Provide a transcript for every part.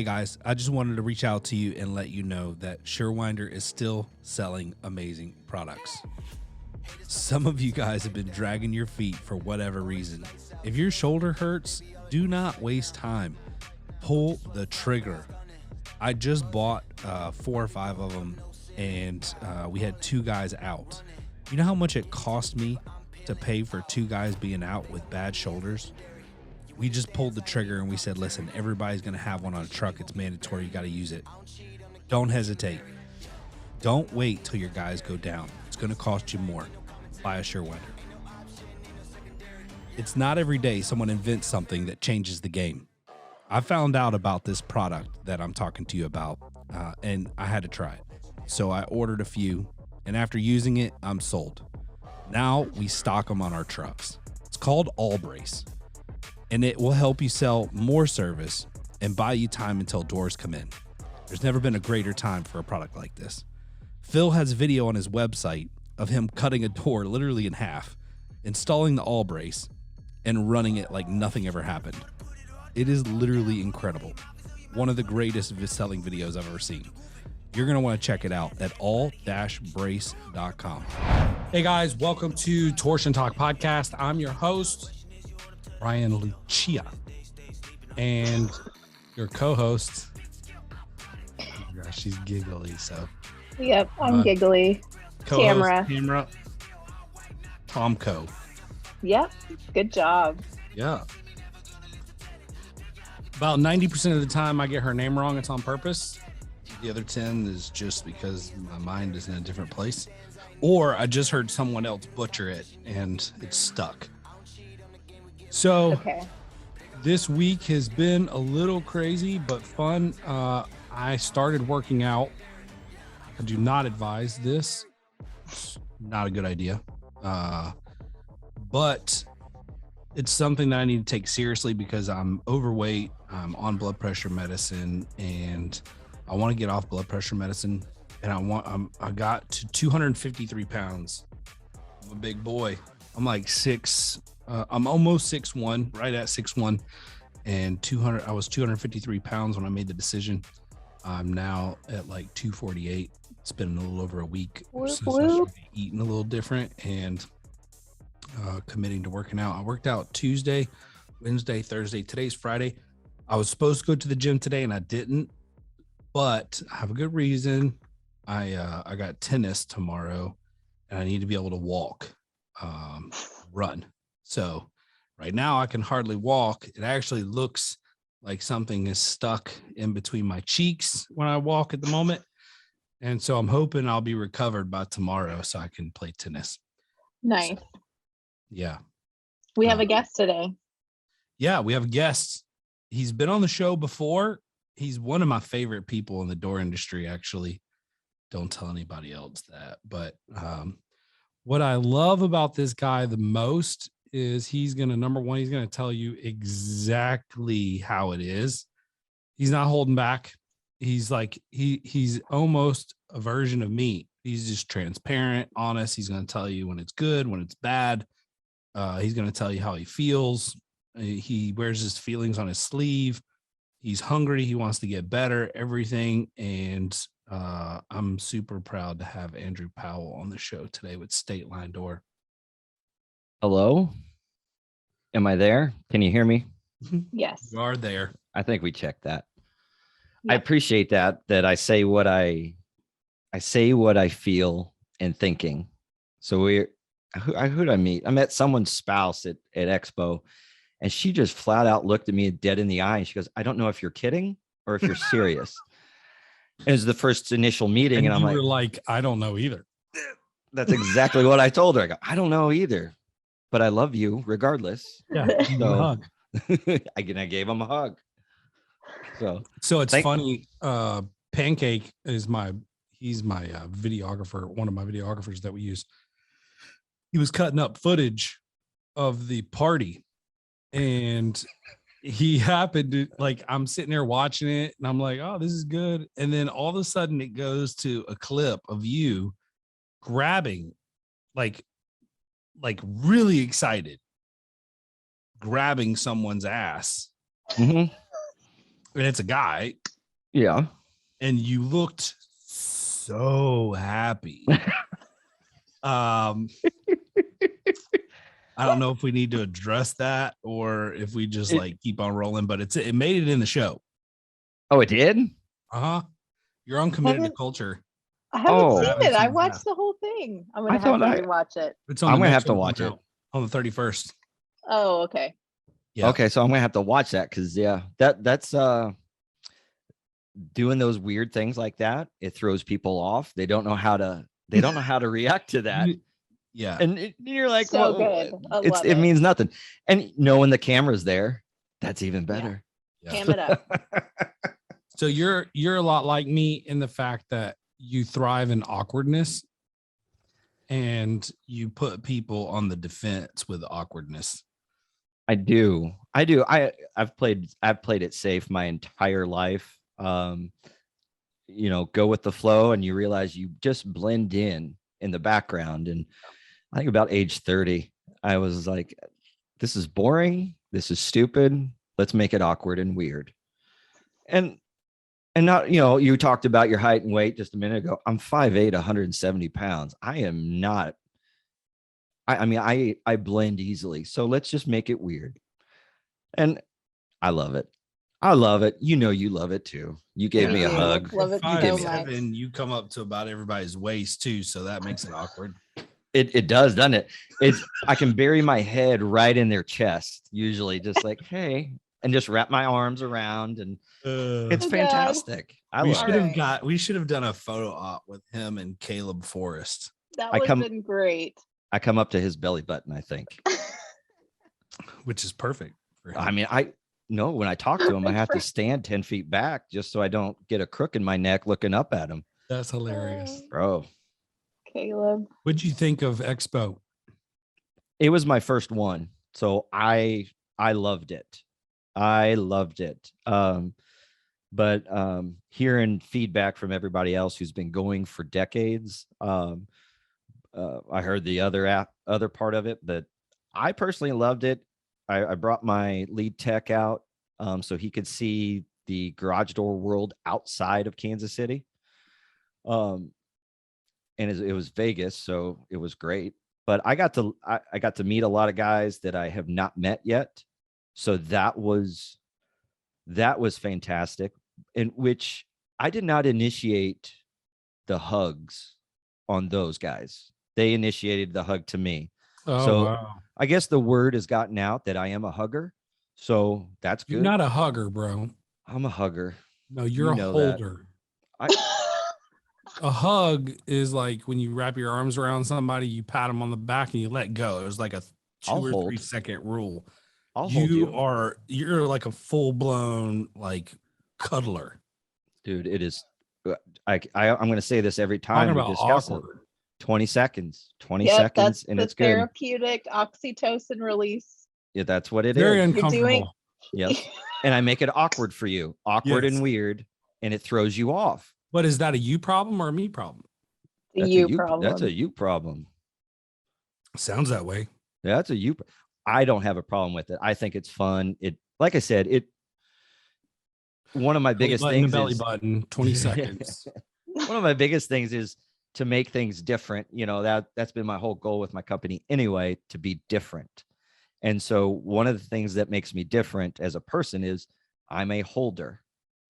Hey guys, I just wanted to reach out to you and let you know that Surewinder is still selling amazing products. Some of you guys have been dragging your feet for whatever reason. If your shoulder hurts, do not waste time. Pull the trigger. I just bought 4 or 5 of them, and we had 2 guys out. You know how much it cost me to pay for 2 guys being out with bad shoulders? We just pulled the trigger and we said, listen, everybody's going to have one on a truck. It's mandatory. You got to use it. Don't hesitate. Don't wait till your guys go down. It's going to cost you more. Buy a Surewinder. It's not every day someone invents something that changes the game. I found out about this product that I'm talking to you about, and I had to try it. So I ordered a few, and after using it, I'm sold. Now we stock them on our trucks. It's called All Brace, and it will help you sell more service and buy you time until doors come in. There's never been a greater time for a product like this. Phil has a video on his website of him cutting a door literally in half, installing the All Brace, and running it like nothing ever happened. It is literally incredible. One of the greatest selling videos I've ever seen. You're going to want to check it out at all-brace.com. Hey guys, welcome to Torsion Talk Podcast. I'm your host, Ryan Lucia, and your co-host. Oh gosh, she's giggly. So, yep, I'm giggly. Tamara. Tomco. Yep, good job. Yeah. About 90% of the time I get her name wrong, it's on purpose. The other 10 is just because my mind is in a different place, or I just heard someone else butcher it and it's stuck. So Okay. This week has been a little crazy, but fun. I started working out. I do not advise this. It's not a good idea. But it's something that I need to take seriously because I'm overweight. I'm on blood pressure medicine, and I want to get off blood pressure medicine. And I got to 253 pounds. I'm a big boy. I'm like I'm almost 6'1", right at 6'1", and 200. I was 253 pounds when I made the decision. I'm now at like 248. It's been a little over a week since I started eating a little different and committing to working out. I worked out Tuesday, Wednesday, Thursday. Today's Friday. I was supposed to go to the gym today and I didn't, but I have a good reason. I got tennis tomorrow and I need to be able to walk, run. So right now I can hardly walk. It actually looks like something is stuck in between my cheeks when I walk at the moment. And so I'm hoping I'll be recovered by tomorrow so I can play tennis. Nice. So, yeah. We have a guest today. Yeah, we have a guest. He's been on the show before. He's one of my favorite people in the door industry, actually. Don't tell anybody else that. But what I love about this guy the most is he's going to tell you exactly how it is. He's not holding back. He's like, he's almost a version of me. He's just transparent, honest. He's going to tell you when it's good, when it's bad. He's going to tell you how he feels. He wears his feelings on his sleeve. He's hungry. He wants to get better, everything. And I'm super proud to have Andrew Powell on the show today with State Line Door. Hello? Am I there? Can you hear me? Yes. You are there. I think we checked that. Yep. I appreciate that I say what I feel and thinking. So who'd I meet? I met someone's spouse at Expo, and she just flat out looked at me dead in the eye. And she goes, I don't know if you're kidding or if you're serious. It was the first initial meeting. And I'm like, I don't know either. That's exactly what I told her. I go, I don't know either, but I love you regardless. Yeah. So I gave him a hug. So it's funny. Pancake is he's my videographer, one of my videographers that we use. He was cutting up footage of the party, and he happened to, like, I'm sitting there watching it and I'm like, oh, this is good. And then all of a sudden it goes to a clip of you grabbing, like really excited, grabbing someone's ass. Mm-hmm. and it's a guy, Yeah. and you looked so happy. I don't know if we need to address that or if we just like keep on rolling, but it made it in the show. Oh, it did? Uh-huh. You're uncommitted to Haven't- culture. I haven't Oh. seen it. I Haven't seen watched that. the whole thing. I'm I gonna have thought to rewatch it. It's on I'm the gonna next have to one watch coming it. out on the 31st. Oh, okay. Yeah. Okay, so I'm gonna have to watch that because that's doing those weird things like that. It throws people off. They don't know how to react to that. Yeah. And you're like, So well, good. I love it it. means nothing. And knowing the camera's there, that's even better. Yeah. Cam it up. So you're a lot like me in the fact that you thrive in awkwardness and you put people on the defense with awkwardness. I do. I've played it safe my entire life. Go with the flow, and you realize you just blend in the background. And I think about age 30, I was like, this is boring. This is stupid. Let's make it awkward and weird. And not, you talked about your height and weight just a minute ago. I'm 5'8", 170 pounds. I am not. I mean, I blend easily. So let's just make it weird. And I love it. I love it. You love it too. You gave me a do. hug. Love it so much. You come up to about everybody's waist too, so that makes it awkward. It does, doesn't it? I can bury my head right in their chest, usually just like, hey, and just wrap my arms around, and it's Oh, God. fantastic. We should have done a photo op with him and Caleb Forrest. That would have been great. I come up to his belly button, I think. Which is perfect for him. I mean, when I talk to him, I have to stand 10 feet back just so I don't get a crook in my neck looking up at him. That's hilarious. Bro. Caleb. What'd you think of Expo? It was my first one. So I loved it. I loved it. But hearing feedback from everybody else who's been going for decades, I heard the other part of it, but I personally loved it. I brought my lead tech out so he could see the garage door world outside of Kansas City. And it was Vegas, so it was great. But I got to meet a lot of guys that I have not met yet. So that was fantastic. In which I did not initiate the hugs on those guys. They initiated the hug to me. Oh, so wow. I guess the word has gotten out that I am a hugger. So that's good. You're not a hugger, bro. I'm a hugger. No, you're a holder. A hug is like when you wrap your arms around somebody, you pat them on the back and you let go. It's like a 2 or 3 second rule. I'll hold you. You're like a full blown like cuddler. Dude, it is. I'm going to say this every time we discuss it. 20 seconds, 20 seconds, that's and the it's good. Therapeutic oxytocin release. Yeah, that's what it Very is. uncomfortable. Yes. And I make it awkward for you, awkward Yes. and weird, and it throws you off. But is that a you problem or a me problem? That's a you problem. That's a you problem. Sounds that way. That's a you. I don't have a problem with it. I think it's fun. Like I said, one of my biggest things belly is button, 20 seconds. One of my biggest things is to make things different. That's been my whole goal with my company anyway, to be different. And so one of the things that makes me different as a person is I'm a holder.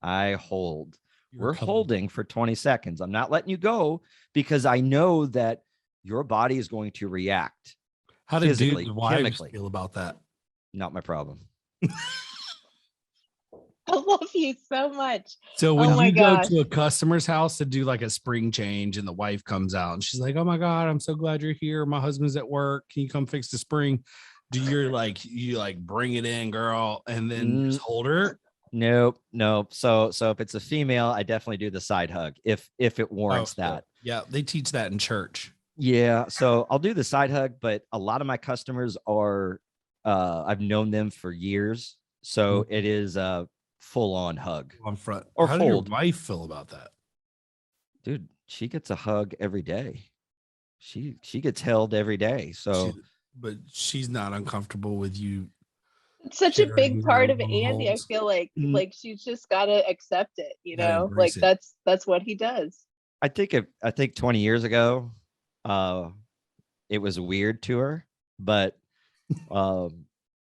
I hold. We're holding for 20 seconds. I'm not letting you go because I know that your body is going to react. How did physically, dudes' wives chemically. feel about that? Not my problem. I love you so much. So when my you go gosh. to a customer's house to do like a spring change and the wife comes out and she's like, oh my God, I'm so glad you're here. My husband's at work. Can you come fix the spring? Do you bring it in, girl, and then just hold her? Nope. So if it's a female, I definitely do the side hug if it warrants that. Yeah, they teach that in church. Yeah, so I'll do the side hug, but a lot of my customers are I've known them for years, so it is a full-on hug on front. Or how fold. does your wife feel about that? Dude, she gets a hug every day. She gets held every day. So but she's not uncomfortable with you It's such a big sharing their part of Andy. I loneholes. feel like Mm. like she's just gotta accept it, Gotta like embrace it. that's what he does. I think 20 years ago, it was weird to her, but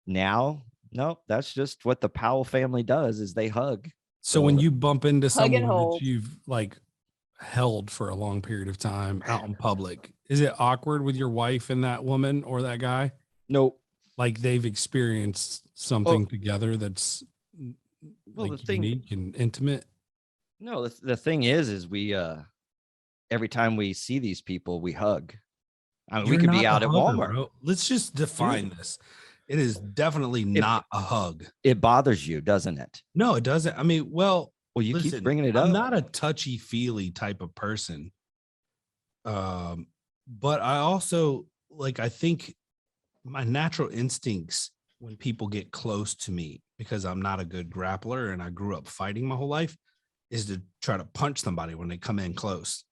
now, no, that's just what the Powell family does is they hug. So when you bump into Hug and someone that hold. you've like held for a long period of time out in public, is it awkward with your wife and that woman or that guy? Nope. Like they've experienced something together that's Well, like unique and intimate. no, the thing is we every time we see these people, we hug. I mean, we You're could be not out a at hugger, Walmart. bro. Let's just define this. It is definitely not a hug. It bothers you, doesn't it? No, it doesn't. I mean, well, You listen, keep bringing it I'm up. not a touchy-feely type of person. But I also I think my natural instincts when people get close to me, because I'm not a good grappler and I grew up fighting my whole life, is to try to punch somebody when they come in close,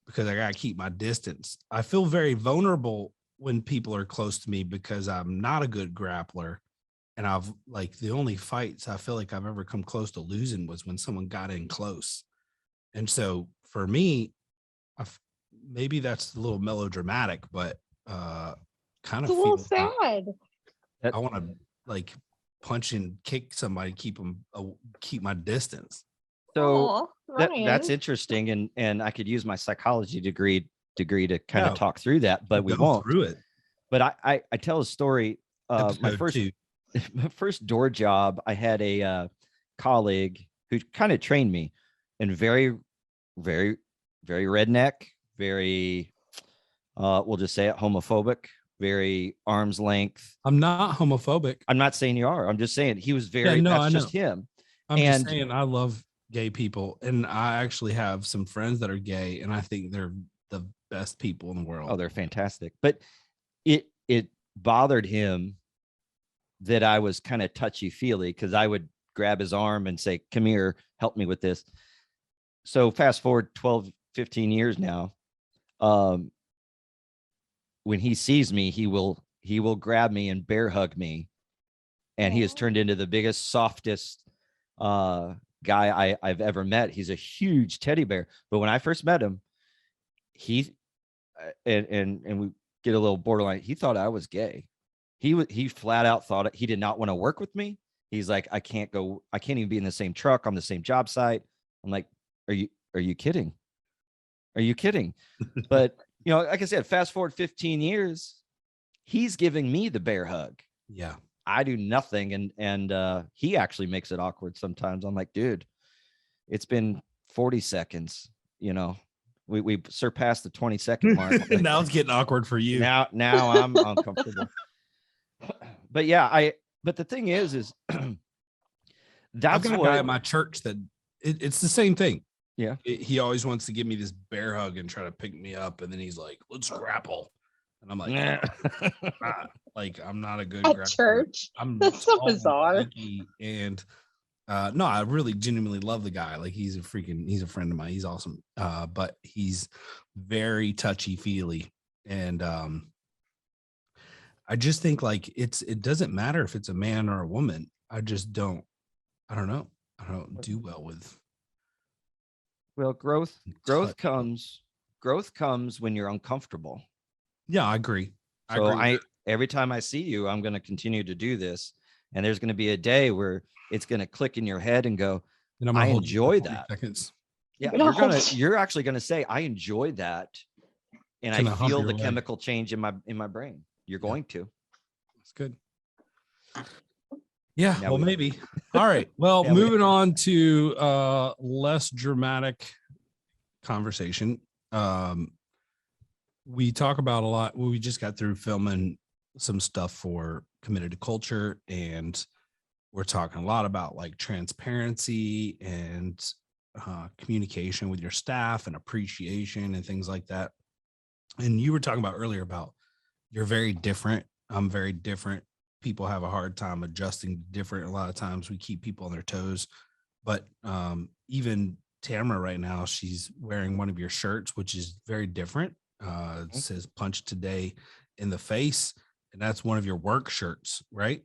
because I gotta keep my distance. I feel very vulnerable when people are close to me because I'm not a good grappler. And I've the only fights I feel like I've ever come close to losing was when someone got in close. And so for me, maybe that's a little melodramatic, but kind It's of a little feel sad. I want to punch and kick somebody, keep my distance. So Aw, that's Ryan. interesting, and I could use my psychology degree to kind of talk through that, but we Go won't. through it. But I tell a story. My first door job, I had a colleague who kind of trained me, and very, very, very redneck, very we'll just say it, homophobic, very arm's length. I'm not homophobic. I'm not saying you are. I'm just saying he was very. no, that's I just know. him. I'm just saying I love gay people, and I actually have some friends that are gay, and I think they're the best people in the world. Oh, they're fantastic. But it bothered him that I was kind of touchy-feely because I would grab his arm and say, "Come here, help me with this." So fast forward 12, 15 years now. When he sees me, he will grab me and bear hug me. And he has turned into the biggest, softest guy I've ever met. He's a huge teddy bear. But when I first met him, he and we get a little borderline. He thought I was gay. He flat out thought it. He did not want to work with me. He's like, I can't even be in the same truck on the same job site. I'm like, are you kidding? Are you kidding? But like I said, fast forward 15 years, he's giving me the bear hug. Yeah. I do nothing. And he actually makes it awkward sometimes. I'm like, dude, it's been 40 seconds, we surpassed the 20-second mark. Now it's getting awkward for you. Now I'm uncomfortable. But yeah, but the thing is that's I've got a guy at my church that it's the same thing. Yeah. He always wants to give me this bear hug and try to pick me up. And then he's like, let's grapple. And I'm like, I'm not a good At church. That's so bizarre. And no, I really genuinely love the guy. Like he's a friend of mine. He's awesome. But he's very touchy-feely. And I just think it doesn't matter if it's a man or a woman. I don't know. I don't do well with. Well, growth comes when you're uncomfortable. Yeah, I agree. So every time I see you, I'm going to continue to do this. And there's going to be a day where it's going to click in your head and go, and I enjoy that. Seconds. Yeah. You're actually going to say, I enjoy that. And I feel the chemical change in my brain. You're going to. That's good. Yeah, well, maybe. All right. Well, moving on to less dramatic conversation. We talk about a lot. We just got through filming some stuff for Committed to Culture, and we're talking a lot about transparency and communication with your staff and appreciation and things like that. And you were talking about earlier about you're very different. I'm very different. People have a hard time adjusting to different. A lot of times we keep people on their toes, but even Tamara right now, she's wearing one of your shirts, which is very different. It says "Punch Today" in the face, and that's one of your work shirts, right?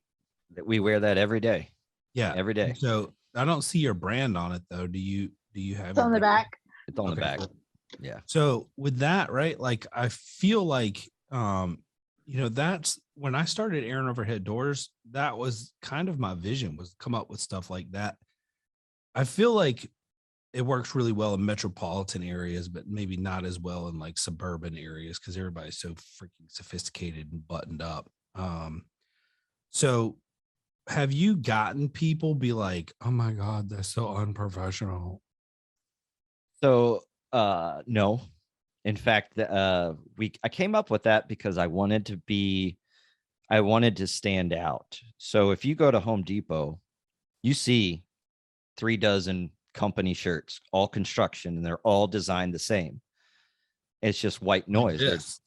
We wear that every day. Yeah, Every day. So I don't see your brand on it though. Do you have It's on the back. It's on the Okay, back. cool. Yeah. So with that, right? Like I feel like that's when I started airing overhead doors, that was kind of my vision, was come up with stuff like that. I feel like it works really well in metropolitan areas, but maybe not as well in like suburban areas because everybody's so freaking sophisticated and buttoned up. So have you gotten people be like, oh my God, that's so unprofessional? So no. In fact, I came up with that because I wanted to stand out. So if you go to Home Depot, you see 3 dozen company shirts, all construction, and they're all designed the same. It's just white noise.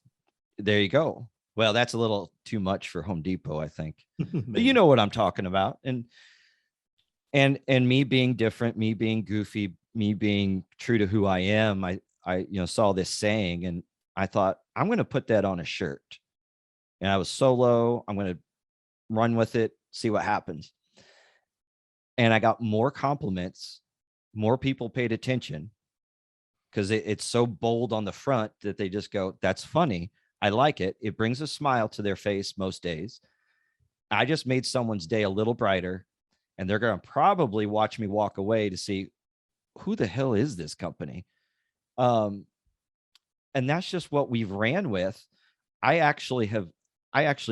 There you go. Well, that's a little too much for Home Depot, I think. But you know what I'm talking about. And me being different, me being goofy, me being true to who I am, I saw this saying and I thought, I'm going to put that on a shirt. And I was solo. I'm going to run with it, see what happens. And I got more compliments. More people paid attention because it's so bold on the front that they just go, that's funny. I like it. It brings a smile to their face most days. I just made someone's day a little brighter, and they're going to probably watch me walk away to see who the hell is this company. And that's just what we've ran with. I actually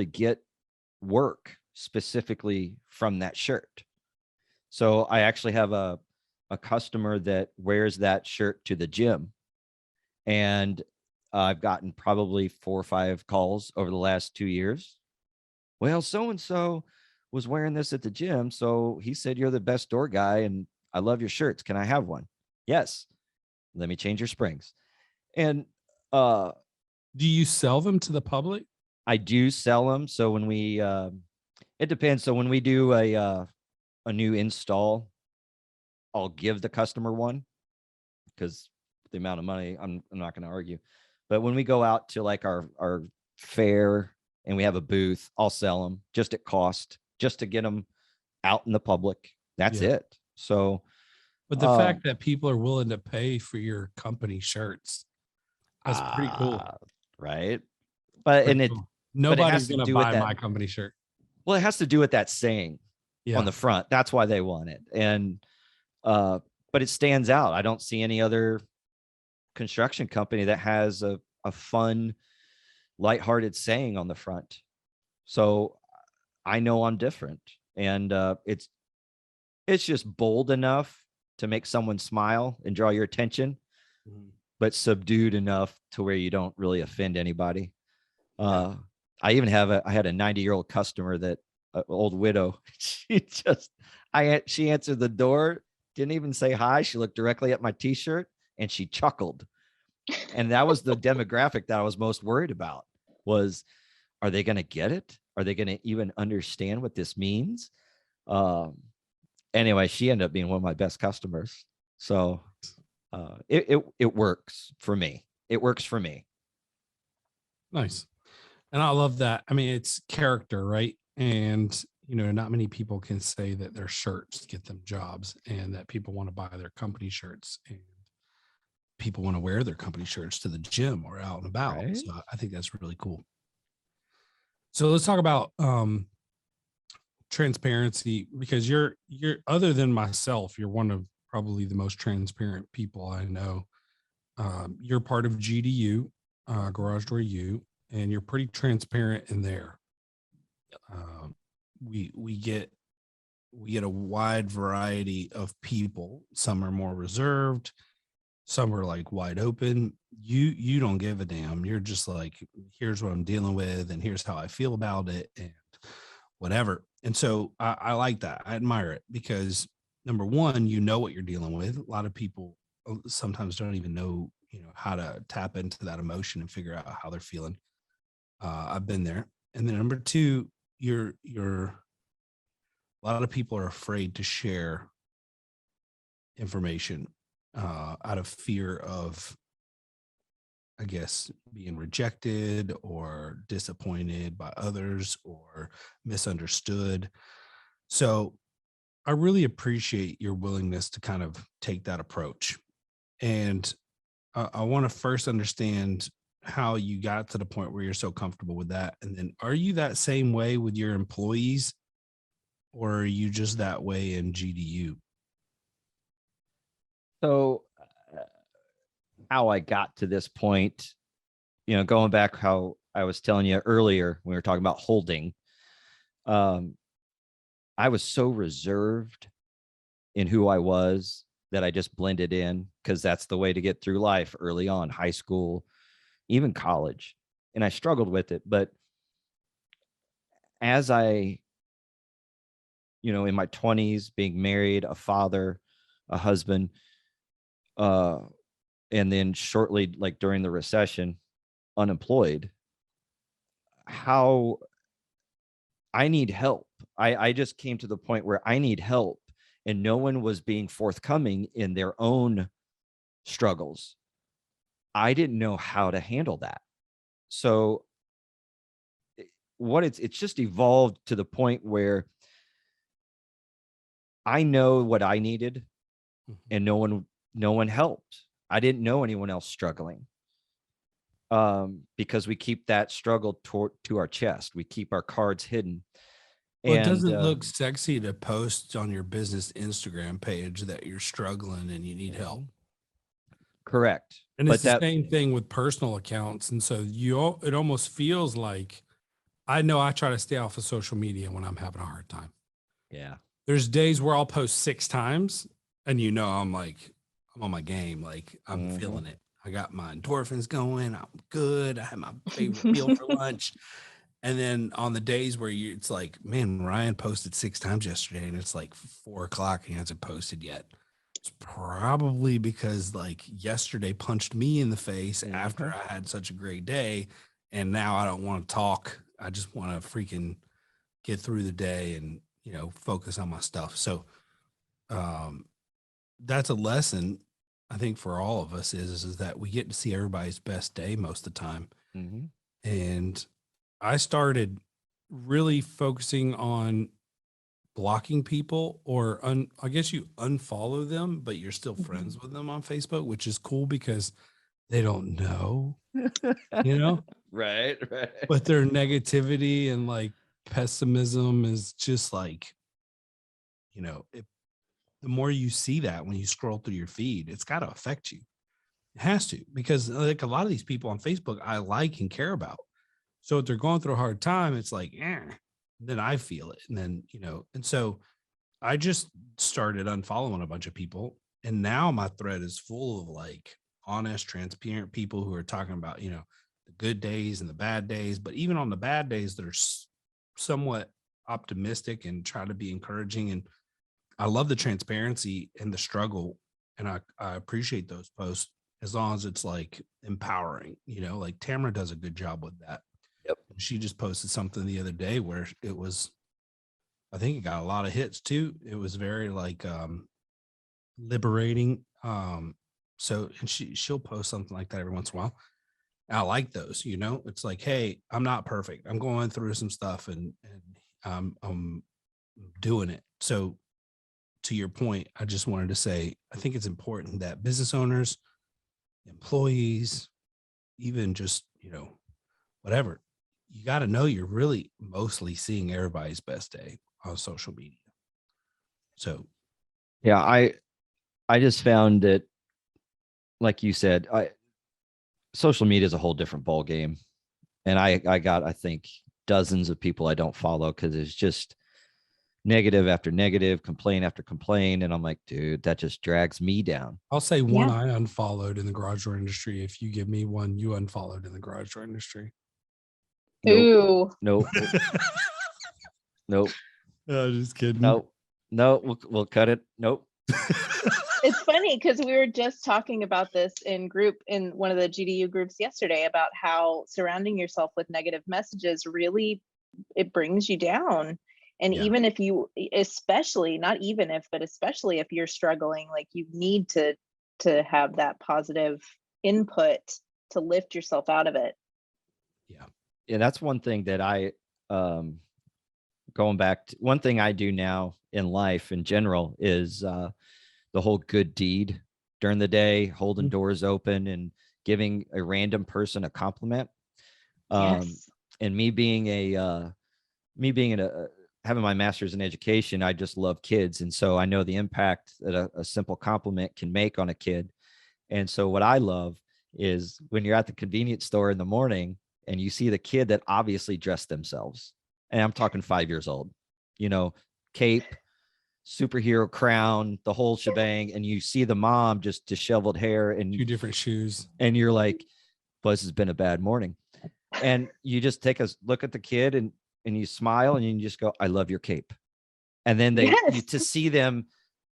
get work specifically from that shirt. So I actually have a customer that wears that shirt to the gym. And I've gotten probably 4 or 5 calls over the last 2 years. Well, so-and-so was wearing this at the gym. So he said, you're the best door guy and I love your shirts. Can I have one? Yes. Let me change your springs. And do you sell them to the public? I do sell them. So when we, it depends. So when we do a new install, I'll give the customer one because the amount of money, I'm not going to argue. But when we go out to like our fair and we have a booth, I'll sell them just at cost, just to get them out in the public. That's it. So, but the fact that people are willing to pay for your company shirts, that's pretty cool. Right. But nobody's going to buy my company shirt. Well, it has to do with that saying on the front. That's why they want it. And, but it stands out. I don't see any other construction company that has a fun, lighthearted saying on the front. So I know I'm different, and it's just bold enough to make someone smile and draw your attention, but subdued enough to where you don't really offend anybody. I even had a 90-year-old customer that old widow. She answered the door, didn't even say hi. She looked directly at my t-shirt and she chuckled. And that was the demographic that I was most worried about was, are they going to get it? Are they going to even understand what this means? Anyway, she ended up being one of my best customers. So it works for me. It works for me. Nice. And I love that. I mean, it's character, right? And, not many people can say that their shirts get them jobs and that people want to buy their company shirts and people want to wear their company shirts to the gym or out and about. Right? So I think that's really cool. So let's talk about transparency, because you're other than myself, you're one of probably the most transparent people I know. You're part of GDU, Garage Door U, and you're pretty transparent in there. We get a wide variety of people. Some are more reserved, some are like wide open. You don't give a damn. You're just like, here's what I'm dealing with and here's how I feel about it and whatever. And so I like that. I admire it because number one, you know what you're dealing with. A lot of people sometimes don't even know, how to tap into that emotion and figure out how they're feeling. I've been there. And then number two, you're a lot of people are afraid to share information out of fear of, I guess, being rejected or disappointed by others or misunderstood. So I really appreciate your willingness to kind of take that approach. And I want to first understand how you got to the point where you're so comfortable with that. And then are you that same way with your employees, or are you just that way in GDU? So how I got to this point, going back how I was telling you earlier, when we were talking about holding, I was so reserved in who I was that I just blended in, because that's the way to get through life early on, high school, even college. And I struggled with it. But as I, in my 20s, being married, a father, a husband, and then shortly, like during the recession, unemployed, how I need help. I just came to the point where I need help, and no one was being forthcoming in their own struggles. I didn't know how to handle that. So it's just evolved to the point where I know what I needed, and no one helped. I didn't know anyone else struggling. Because we keep that struggle to our chest. We keep our cards hidden. Well, it doesn't look sexy to post on your business Instagram page that you're struggling and you need help. Correct. And it's the same thing with personal accounts. And so it almost feels like, I know I try to stay off of social media when I'm having a hard time. Yeah. There's days where I'll post 6 times and I'm on my game. Like I'm feeling it. I got my endorphins going. I'm good. I had my favorite meal for lunch. And then on the days where it's like, man, Ryan posted 6 times yesterday and it's like 4:00 and he hasn't posted yet. It's probably because like yesterday punched me in the face after I had such a great day. And now I don't want to talk. I just want to freaking get through the day and, focus on my stuff. So that's a lesson, I think, for all of us is that we get to see everybody's best day most of the time. And I started really focusing on blocking people, or I guess you unfollow them, but you're still friends with them on Facebook, which is cool because they don't know, Right. but their negativity and like pessimism is just like, the more you see that when you scroll through your feed, it's got to affect you. It has to, because like a lot of these people on Facebook, I like and care about. So if they're going through a hard time, it's like, then I feel it. And then, and so I just started unfollowing a bunch of people. And now my thread is full of like honest, transparent people who are talking about, the good days and the bad days. But even on the bad days, they're somewhat optimistic and try to be encouraging. And I love the transparency and the struggle. And I appreciate those posts as long as it's like empowering, like Tamara does a good job with that. Yep. She just posted something the other day where it was, I think it got a lot of hits too. It was very like liberating. So and she'll post something like that every once in a while. And I like those, it's like, hey, I'm not perfect. I'm going through some stuff and I'm doing it. So to your point, I just wanted to say, I think it's important that business owners, employees, even just, whatever, you got to know you're really mostly seeing everybody's best day on social media. So, yeah, I just found that, like you said, social media is a whole different ball game. And I got, I think, dozens of people I don't follow because it's just negative after negative, complaint after complaint. And I'm like, dude, that just drags me down. I'll say one I unfollowed in the garage door industry. If you give me one you unfollowed in the garage door industry. Ooh. Nope. Nope. Oh, just kidding. Nope. No, we'll cut it. Nope. It's funny because we were just talking about this in one of the GDU groups yesterday about how surrounding yourself with negative messages really, it brings you down. And even if you, especially not even if, but especially if you're struggling, like you need to have that positive input to lift yourself out of it. Yeah. Yeah. That's one thing that I, going back to one thing I do now in life in general is the whole good deed during the day, holding doors open and giving a random person a compliment. Yes. And me being having my master's in education, I just love kids. And so I know the impact that a simple compliment can make on a kid. And so what I love is when you're at the convenience store in the morning and you see the kid that obviously dressed themselves, and I'm talking 5 years old, cape, superhero crown, the whole shebang, and you see the mom just disheveled hair and 2 different shoes, and you're like, well, this has been a bad morning. And you just take a look at the kid and you smile and you just go, I love your cape. And then to see them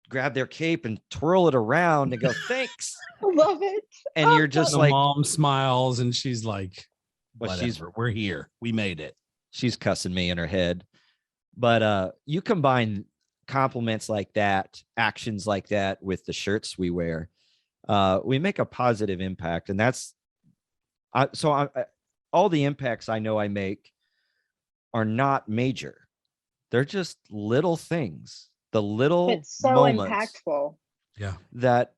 grab their cape and twirl it around and go, thanks. Love it. And you're just the like, mom smiles and she's like, well, we're here. We made it. She's cussing me in her head. But you combine compliments like that, actions like that with the shirts we wear, we make a positive impact. And that's all the impacts I know I make are not major. They're just little things, the little it's so moments impactful. Yeah. That,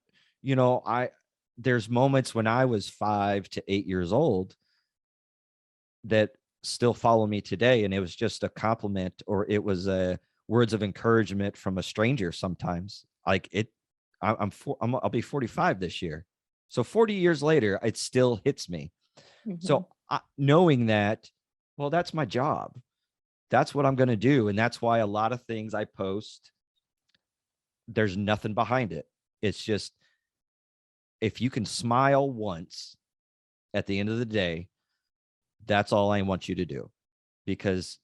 there's moments when I was 5 to 8 years old that still follow me today. And it was just a compliment, or it was words of encouragement from a stranger. Sometimes I'll be 45 this year. So 40 years later, it still hits me. Mm-hmm. So knowing that, well, that's my job. That's what I'm going to do. And that's why a lot of things I post, there's nothing behind it. It's just, if you can smile once at the end of the day, that's all I want you to do, because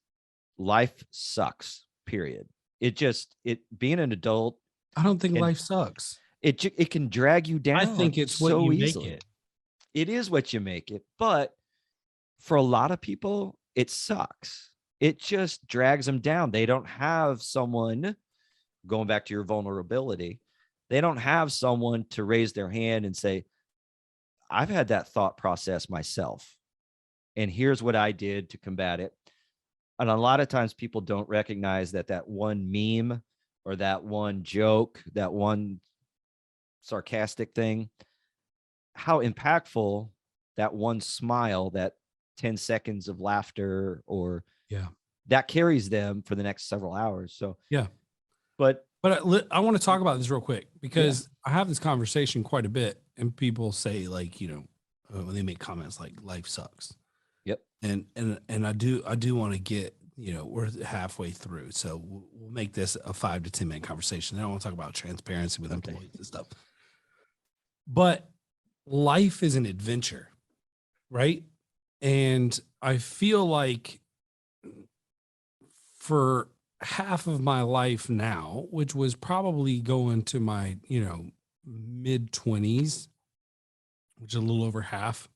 life sucks, period. Being an adult, I don't think life sucks. It can drag you down. I think it's so what you easily. make it. It is what you make it. But for a lot of people, it sucks. It just drags them down. They don't have someone, going back to your vulnerability, they don't have someone to raise their hand and say, I've had that thought process myself, and here's what I did to combat it. And a lot of times people don't recognize that one meme or that one joke, that one sarcastic thing, how impactful that one smile, that 10 seconds of laughter, or that carries them for the next several hours. So, but I want to talk about this real quick, because I have this conversation quite a bit, and people say, like, when they make comments like life sucks. Yep. And I do want to get, we're halfway through, so we'll make this a 5 to 10 minute conversation. I don't want to talk about transparency with employees and stuff, but life is an adventure, right? And I feel like for half of my life now, which was probably going to my, mid 20s, which is a little over half,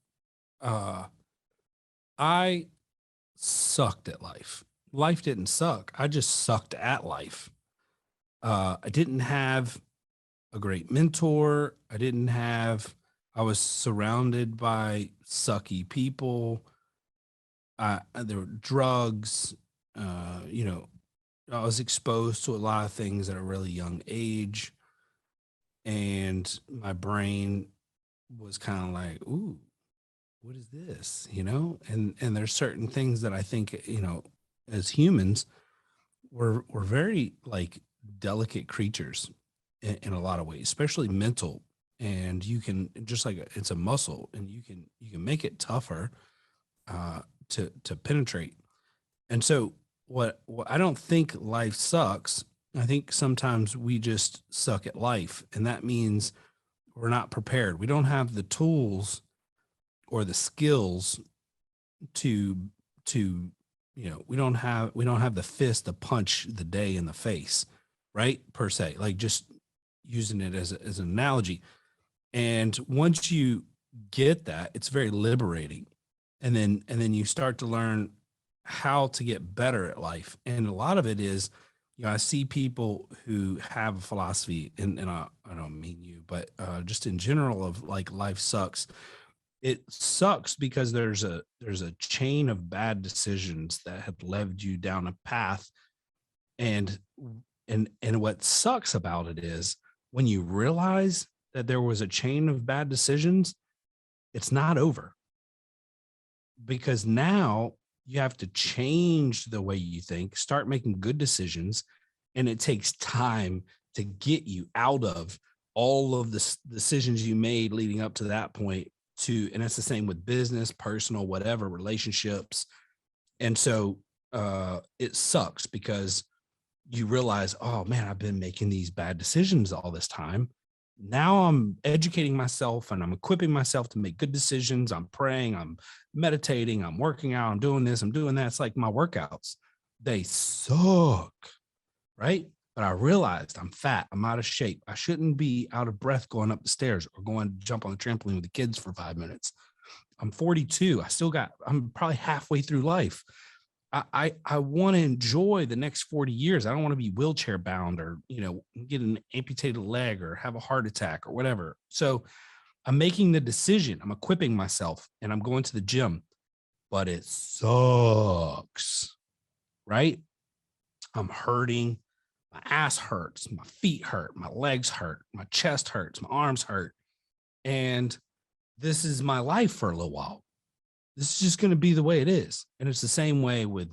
I sucked at life. Life didn't suck. I just sucked at life. I didn't have a great mentor. I was surrounded by sucky people. There were drugs. I was exposed to a lot of things at a really young age, and my brain was kind of like, ooh, what is this? And there's certain things that I think, as humans, we're very like delicate creatures in a lot of ways, especially mental. And you can, just like it's a muscle, and you can make it tougher to penetrate. And so what I don't think life sucks. I think sometimes we just suck at life, and that means we're not prepared. We don't have the tools or the skills to we don't have the fist to punch the day in the face, right? Per se, like, just using it as an analogy. And once you get that, it's very liberating. And then you start to learn how to get better at life. And a lot of it is, I see people who have a philosophy, and I don't mean you, but just in general, of like, life sucks. It sucks because there's a chain of bad decisions that have led you down a path And what sucks about it is when you realize that there was a chain of bad decisions, it's not over, because now you have to change the way you think, start making good decisions, and it takes time to get you out of all of the decisions you made leading up to that point. And it's the same with business, personal, whatever, relationships. And so it sucks because you realize, oh man, I've been making these bad decisions all this time. Now I'm educating myself and I'm equipping myself to make good decisions. I'm praying, I'm meditating, I'm working out, I'm doing this, I'm doing that. It's like my workouts, they suck, right? But I realized I'm fat, I'm out of shape. I shouldn't be out of breath going up the stairs or going to jump on the trampoline with the kids for 5 minutes. I'm 42. I'm probably halfway through life. I want to enjoy the next 40 years. I don't want to be wheelchair bound or, get an amputated leg or have a heart attack or whatever. So I'm making the decision. I'm equipping myself and I'm going to the gym, but it sucks, right? I'm hurting. My ass hurts. My feet hurt. My legs hurt. My chest hurts. My arms hurt. And this is my life for a little while. This is just going to be the way it is. And it's the same way with,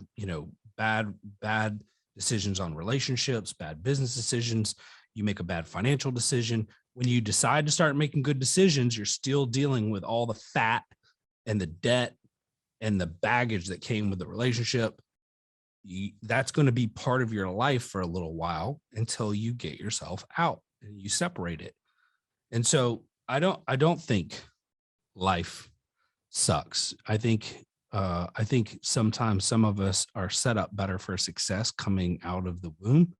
bad decisions on relationships, bad business decisions. You make a bad financial decision. When you decide to start making good decisions, you're still dealing with all the fat and the debt and the baggage that came with the relationship. That's going to be part of your life for a little while until you get yourself out and you separate it. And so I don't think life sucks. I think sometimes some of us are set up better for success coming out of the womb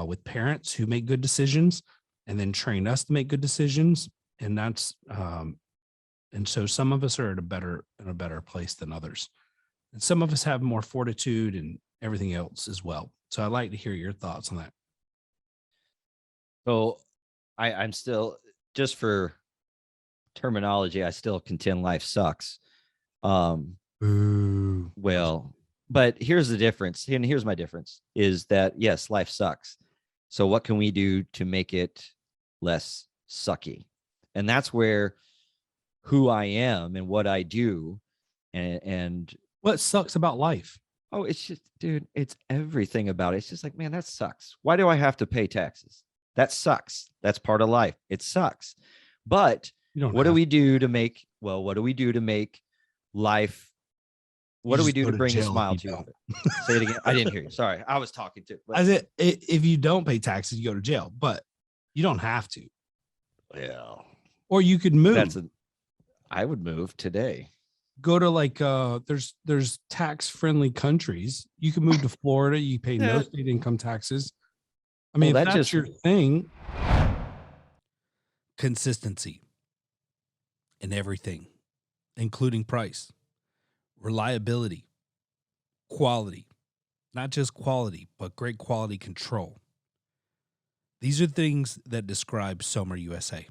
with parents who make good decisions and then train us to make good decisions. And that's and so some of us are in a better place than others. And some of us have more fortitude and everything else as well. So I'd like to hear your thoughts on that. So I'm still, just for terminology, I still contend life sucks. Well, but here's the difference, and here's my difference, is that yes, life sucks. So what can we do to make it less sucky? And that's where who I am and what I do and what sucks about life. Oh, it's just, dude, it's everything about it. It's just like, man, that sucks. Why do I have to pay taxes? That sucks. That's part of life. It sucks. But what do we do to make life? What do we do to bring a smile to you? Say it again. I didn't hear you. Sorry. I was talking to. I said, if you don't pay taxes, you go to jail, but you don't have to. Well, or you could move. I would move today. Go to there's tax-friendly countries. You can move to Florida. You pay no state income taxes. I mean, if that's your thing. Consistency in everything, including price, reliability, quality, not just quality, but great quality control. These are things that describe Somer USA.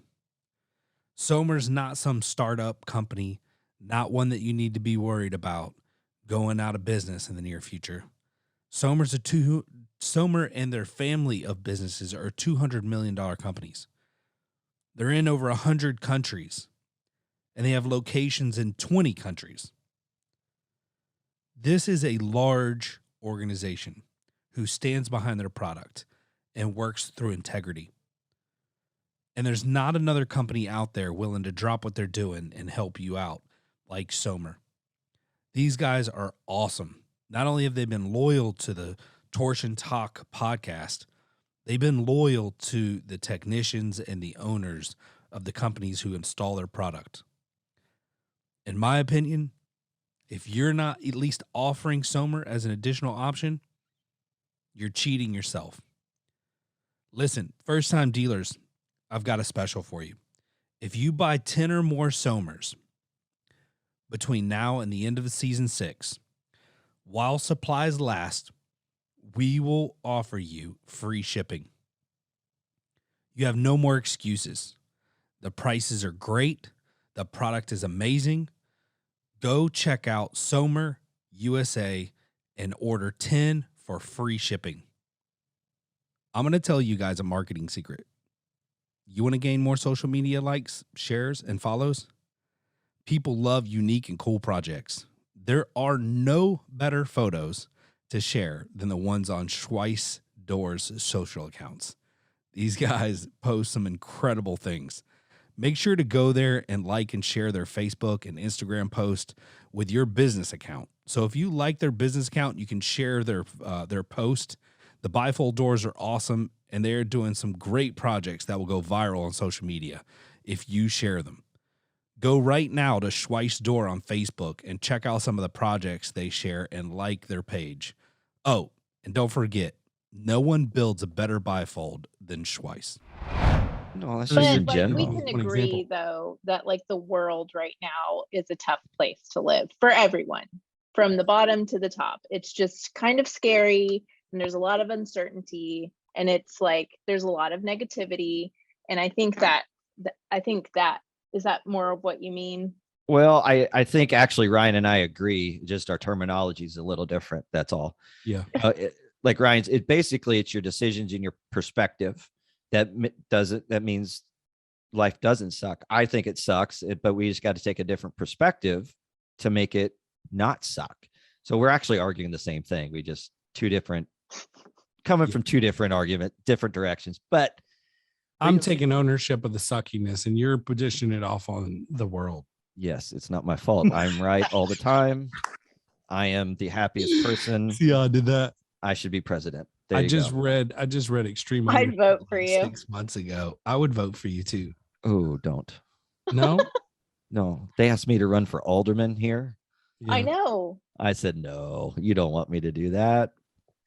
Somer's not some startup company, not one that you need to be worried about going out of business in the near future. Somer and their family of businesses are $200 million companies. They're in over 100 countries, and they have locations in 20 countries. This is a large organization who stands behind their product and works through integrity. And there's not another company out there willing to drop what they're doing and help you out like Somer. These guys are awesome. Not only have they been loyal to the Torsion Talk podcast, they've been loyal to the technicians and the owners of the companies who install their product. In my opinion, if you're not at least offering Somer as an additional option, you're cheating yourself. Listen, first-time dealers, I've got a special for you. If you buy 10 or more Somers between now and the end of the season 6, while supplies last, we will offer you free shipping. You have no more excuses. The prices are great. The product is amazing. Go check out Somer USA and order 10 for free shipping. I'm going to tell you guys a marketing secret. You want to gain more social media likes, shares, and follows? People love unique and cool projects. There are no better photos to share than the ones on Schweiss Doors social accounts. These guys post some incredible things. Make sure to go there and like and share their Facebook and Instagram post with your business account. So if you like their business account, you can share their post. The bifold doors are awesome, and they're doing some great projects that will go viral on social media if you share them. Go right now to Schweiss Door on Facebook and check out some of the projects they share and like their page. Oh, and don't forget, no one builds a better bifold than Schweiss. No, that's But just in like we general. can One agree example. though that like the world right now is a tough place to live for everyone, from the bottom to the top. It's just kind of scary, and there's a lot of uncertainty, and it's like there's a lot of negativity. And I think that is that more of what you mean? Well, I think actually Ryan and I agree. Just our terminology is a little different. That's all. Yeah. Like Ryan's, it's your decisions and your perspective that means life doesn't suck. I think it sucks, but we just got to take a different perspective to make it not suck. So we're actually arguing the same thing. We just coming from two different different directions. But I'm taking ownership of the suckiness, and you're pushing it off on the world. yes, it's not my fault. I'm right all the time. I am the happiest person. See how I did that? I should be president. I just read Extreme I'd Ownership vote for you. 6 months ago. I would vote for you too. Oh, don't. No? No. They asked me to run for alderman here. Yeah. I know. I said, no, you don't want me to do that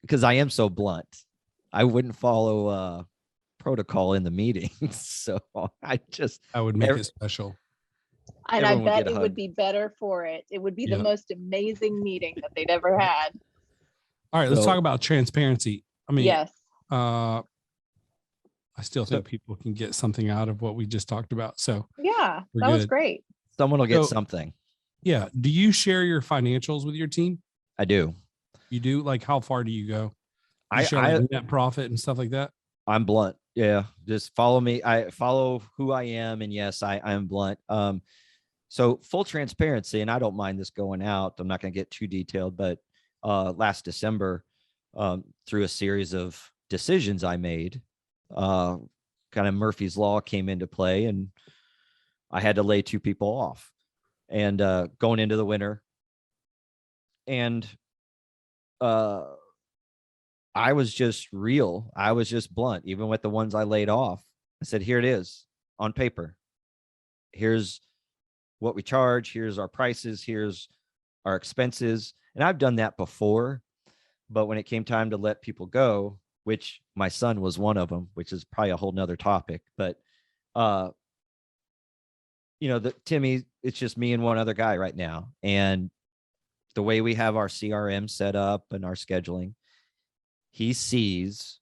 because I am so blunt. I wouldn't follow protocol in the meetings. So I would make it special. And I Everyone would bet get a it hug. would be better for it. It would be Yeah. the most amazing meeting that they'd ever had. All right, let's So- talk about transparency. I mean, Yes. I still think people can get something out of what we just talked about. So Yeah, We're that was good. great. Someone will get So- something. yeah. Do you share your financials with your team? I do. You do? Like how far do you go? You I share like net profit and stuff like that? I'm blunt. Yeah. Just follow me. I follow who I am. And yes, I'm blunt. So full transparency, and I don't mind this going out. I'm not going to get too detailed, but last December, through a series of decisions I made, kind of Murphy's Law came into play, and I had to lay 2 people off, and going into the winter, and I was just real. I was just blunt, even with the ones I laid off. I said, here it is on paper. Here's what we charge. Here's our prices. Here's our expenses. And I've done that before, but when it came time to let people go, which my son was one of them, which is probably a whole nother topic, but Timmy, it's just me and one other guy right now. And the way we have our CRM set up and our scheduling, he sees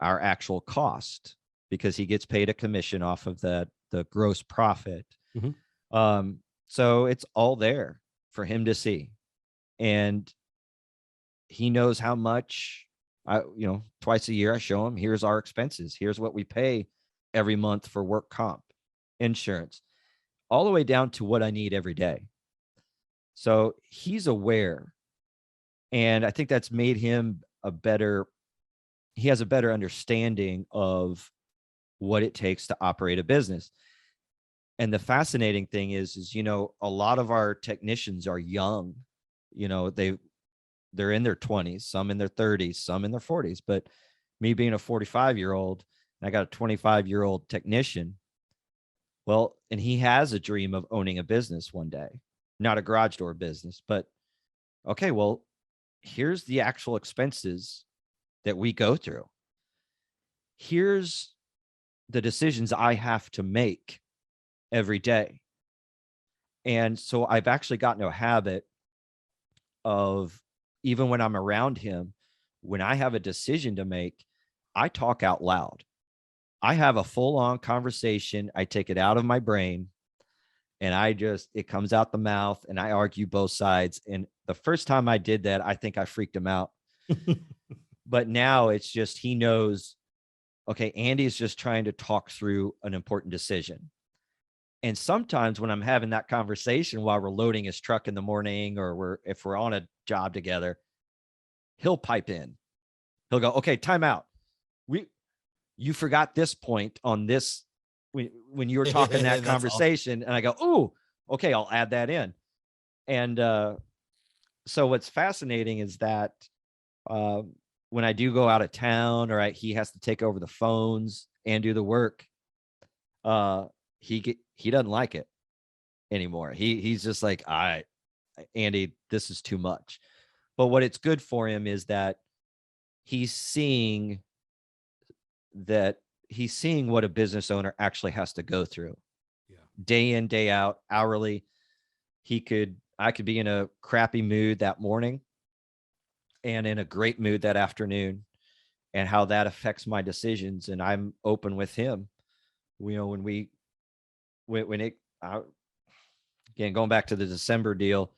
our actual cost because he gets paid a commission off of the gross profit. Mhm. So it's all there for him to see. And he knows how much twice a year I show him, here's our expenses. Here's what we pay every month for work comp, insurance, all the way down to what I need every day. So he's aware. And I think that's made him he has a better understanding of what it takes to operate a business. And the fascinating thing is, a lot of our technicians are young, they're in their 20s, some in their 30s, some in their 40s, but me being a 45-year-old, and I got a 25-year-old technician. Well, and he has a dream of owning a business one day, not a garage door business, but okay, well, here's the actual expenses that we go through. Here's the decisions I have to make every day. And so I've actually gotten a habit of, even when I'm around him, when I have a decision to make, I talk out loud. I have a full-on conversation. I take it out of my brain and it comes out the mouth, and I argue both sides. And the first time I did that, I think I freaked him out. But now it's just, he knows okay, Andy's just trying to talk through an important decision. And sometimes when I'm having that conversation while we're loading his truck in the morning, or if we're on a job together, he'll pipe in. He'll go, okay, time out. You forgot this point on this when you were talking that conversation. Awesome. And I go, oh, okay, I'll add that in. And so what's fascinating is that when I do go out of town, or he has to take over the phones and do the work, he doesn't like it anymore. He's just like, all right, Andy, this is too much. But what it's good for him is that he's seeing what a business owner actually has to go through. Yeah. Day in, day out, hourly. I could be in a crappy mood that morning and in a great mood that afternoon, and how that affects my decisions. And I'm open with him. When again, going back to the December deal,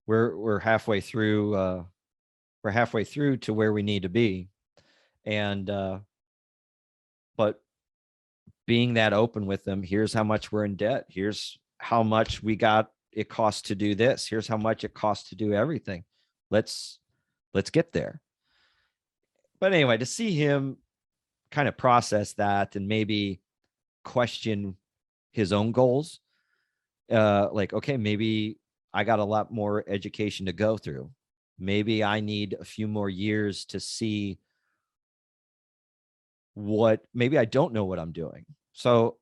we're halfway through. We're halfway through to where we need to be. And, but being that open with them, here's how much we're in debt. Here's how much it costs to do this. Here's how much it costs to do everything. Let's get there. But anyway, to see him kind of process that and maybe question his own goals, like, okay, maybe I got a lot more education to go through. Maybe I need a few more years to see maybe I don't know what I'm doing. So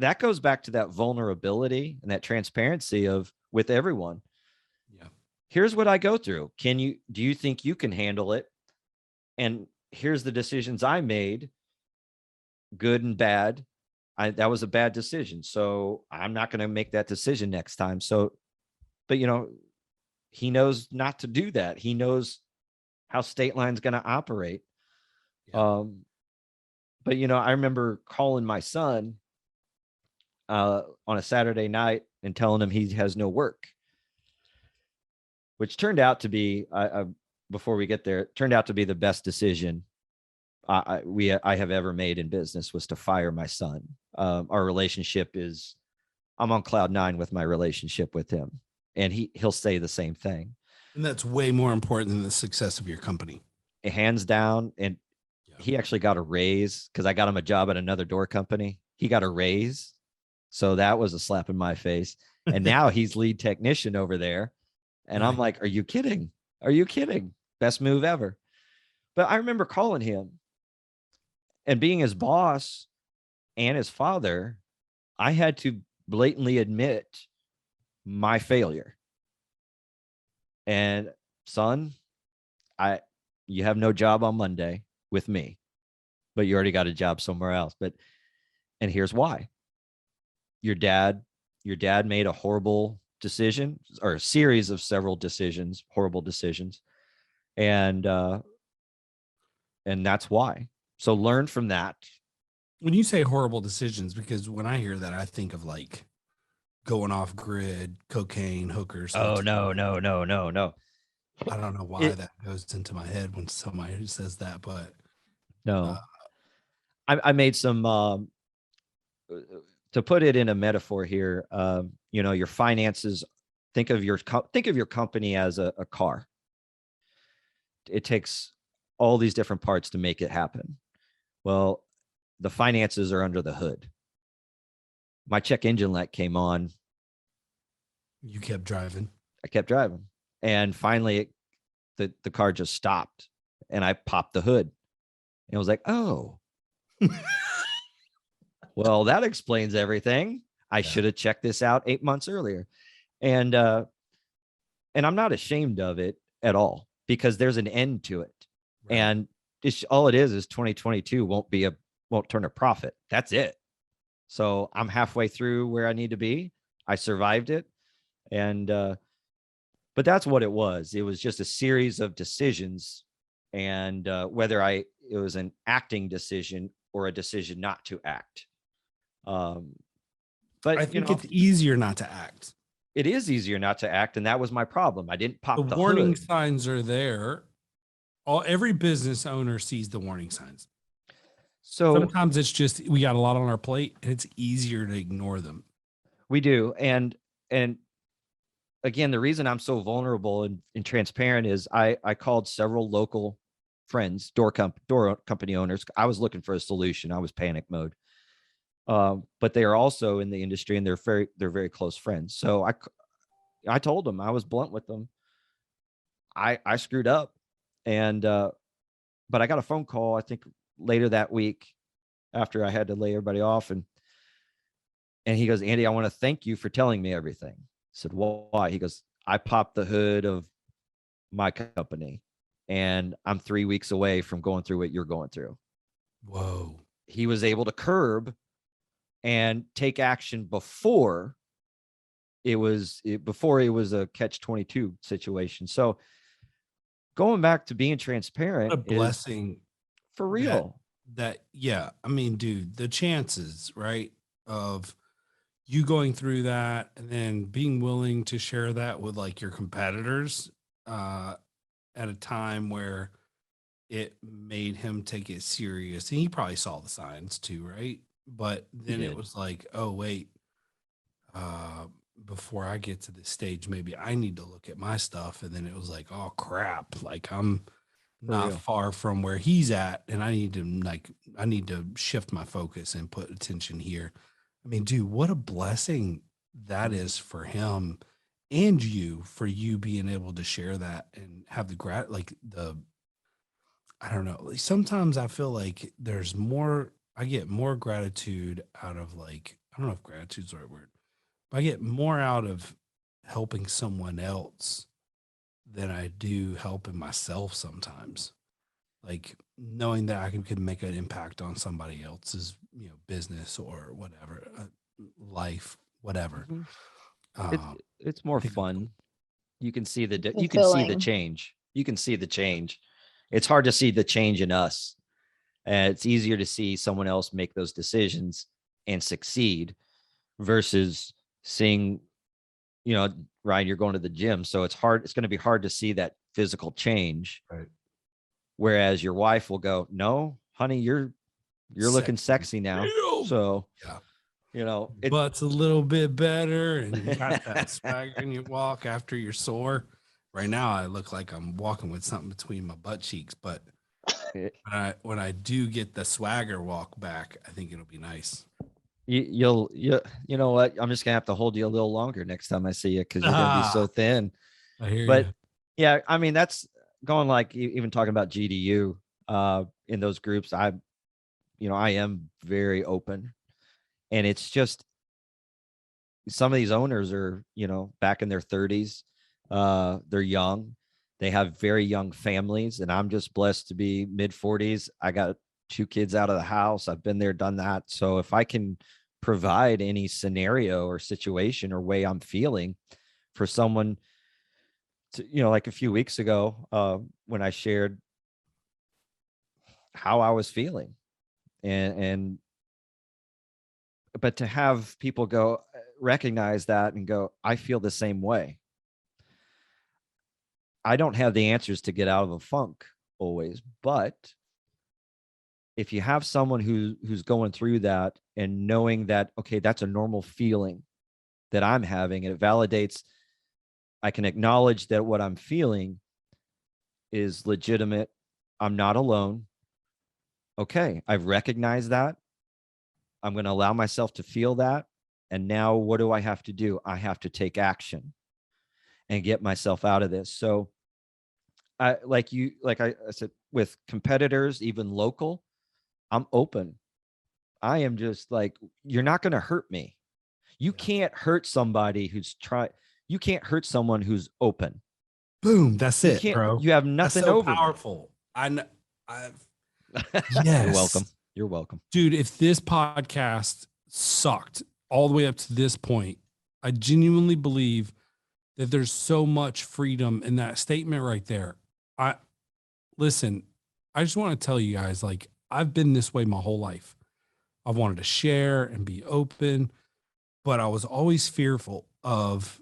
that goes back to that vulnerability and that transparency with everyone. Yeah. Here's what I go through. Do you think you can handle it? And here's the decisions I made, good and bad. That was a bad decision. So I'm not going to make that decision next time. So, but he knows not to do that. He knows how State Line's going to operate. Yeah. But I remember calling my son on a Saturday night and telling him he has no work, which turned out to be, before we get there, it turned out to be the best decision I have ever made in business, was to fire my son. Our relationship I'm on cloud 9 with my relationship with him, and he'll say the same thing. And that's way more important than the success of your company. Hands down. And he actually got a raise because I got him a job at another door company. He got a raise. So that was a slap in my face. And now he's lead technician over there. And I'm like, are you kidding? Are you kidding? Best move ever. But I remember calling him, and being his boss and his father, I had to blatantly admit my failure. And son, you have no job on Monday with me, but you already got a job somewhere else. And here's why. Your dad made a horrible decision, or a series of several decisions, horrible decisions. And that's why. So learn from that. When you say horrible decisions, because when I hear that, I think of like going off grid, cocaine, hookers. Oh, no. I don't know why that goes into my head when somebody says that, but no. I made some, to put it in a metaphor here, your finances, think of your company as a car. It takes all these different parts to make it happen. Well, the finances are under the hood. My check engine light came on. You kept driving. I kept driving. And finally, the car just stopped, and I popped the hood. And I was like, oh, well, that explains everything. I should have checked this out 8 months earlier. And I'm not ashamed of it at all, because there's an end to it. Right. And all it is 2022 won't turn a profit. That's it. So I'm halfway through where I need to be. I survived it. And, but that's what it was. It was just a series of decisions, and whether it was an acting decision or a decision not to act. But I think it's easier not to act. It is easier not to act. And that was my problem. I didn't pop the warning hood. Signs are there. Every business owner sees the warning signs. So Sometimes it's just we got a lot on our plate and it's easier to ignore them. we do. And again, the reason I'm so vulnerable and transparent is I called several local friends, door company owners. I was looking for a solution. I was panic mode. But they are also in the industry and they're very close friends. So I told them, I was blunt with them. I screwed up. And but I got a phone call, I think later that week after I had to lay everybody off. And he goes, Andy, I want to thank you for telling me everything. I said, well, why? He goes, I popped the hood of my company and I'm 3 weeks away from going through what you're going through. Whoa. He was able to curb and take action before it was a catch-22 situation. So going back to being transparent, What a blessing for real. That yeah, I mean, dude, the chances, right, of you going through that and then being willing to share that with like your competitors at a time where it made him take it serious. And he probably saw the signs too, right? But then it was like, oh wait, before I get to this stage, maybe I need to look at my stuff. And then it was like, oh crap, like I'm not far from where he's at, and I need to shift my focus and put attention here. I mean, dude, what a blessing that is for him and you, for you being able to share that and have I don't know. Sometimes I feel like I get more gratitude out of like, I don't know if gratitude's the right word, but I get more out of helping someone else than I do helping myself sometimes. Like knowing that I can make an impact on somebody else's, business or whatever, life, whatever. It's more fun. You can see the change. You can see the change. It's hard to see the change in us. And it's easier to see someone else make those decisions and succeed versus seeing, Ryan, you're going to the gym. So it's hard. It's going to be hard to see that physical change. Right. Whereas your wife will go, no, honey, you're looking sexy now. So, yeah. Butt's a little bit better and you got that swagger in your walk after you're sore. Right now, I look like I'm walking with something between my butt cheeks, but when I do get the swagger walk back, I think it'll be nice. You know what? I'm just gonna have to hold you a little longer next time I see you because you're gonna be so thin. I hear you. Yeah, I mean that's going like even talking about GDU in those groups. I am very open, and it's just some of these owners are back in their 30s. They're young. They have very young families, and I'm just blessed to be mid 40s. I got 2 kids out of the house. I've been there, done that. So if I can provide any scenario or situation or way I'm feeling for someone to, like a few weeks ago, when I shared how I was feeling but to have people recognize that and go, I feel the same way. I don't have the answers to get out of a funk always, but if you have someone who's going through that and knowing that, okay, that's a normal feeling that I'm having, and it validates, I can acknowledge that what I'm feeling is legitimate. I'm not alone. Okay, I've recognized that. I'm going to allow myself to feel that. And now what do I have to do? I have to take action and get myself out of this. So I said, with competitors, even local, I'm open. I am just like, you're not going to hurt me. You can't hurt somebody you can't hurt someone who's open. Boom. That's it, bro. You have nothing that's so over powerful. me. Yes. You're welcome. You're welcome. Dude, if this podcast sucked all the way up to this point, I genuinely believe that there's so much freedom in that statement right there. Listen, I just want to tell you guys, like, I've been this way my whole life. I've wanted to share and be open, but I was always fearful of,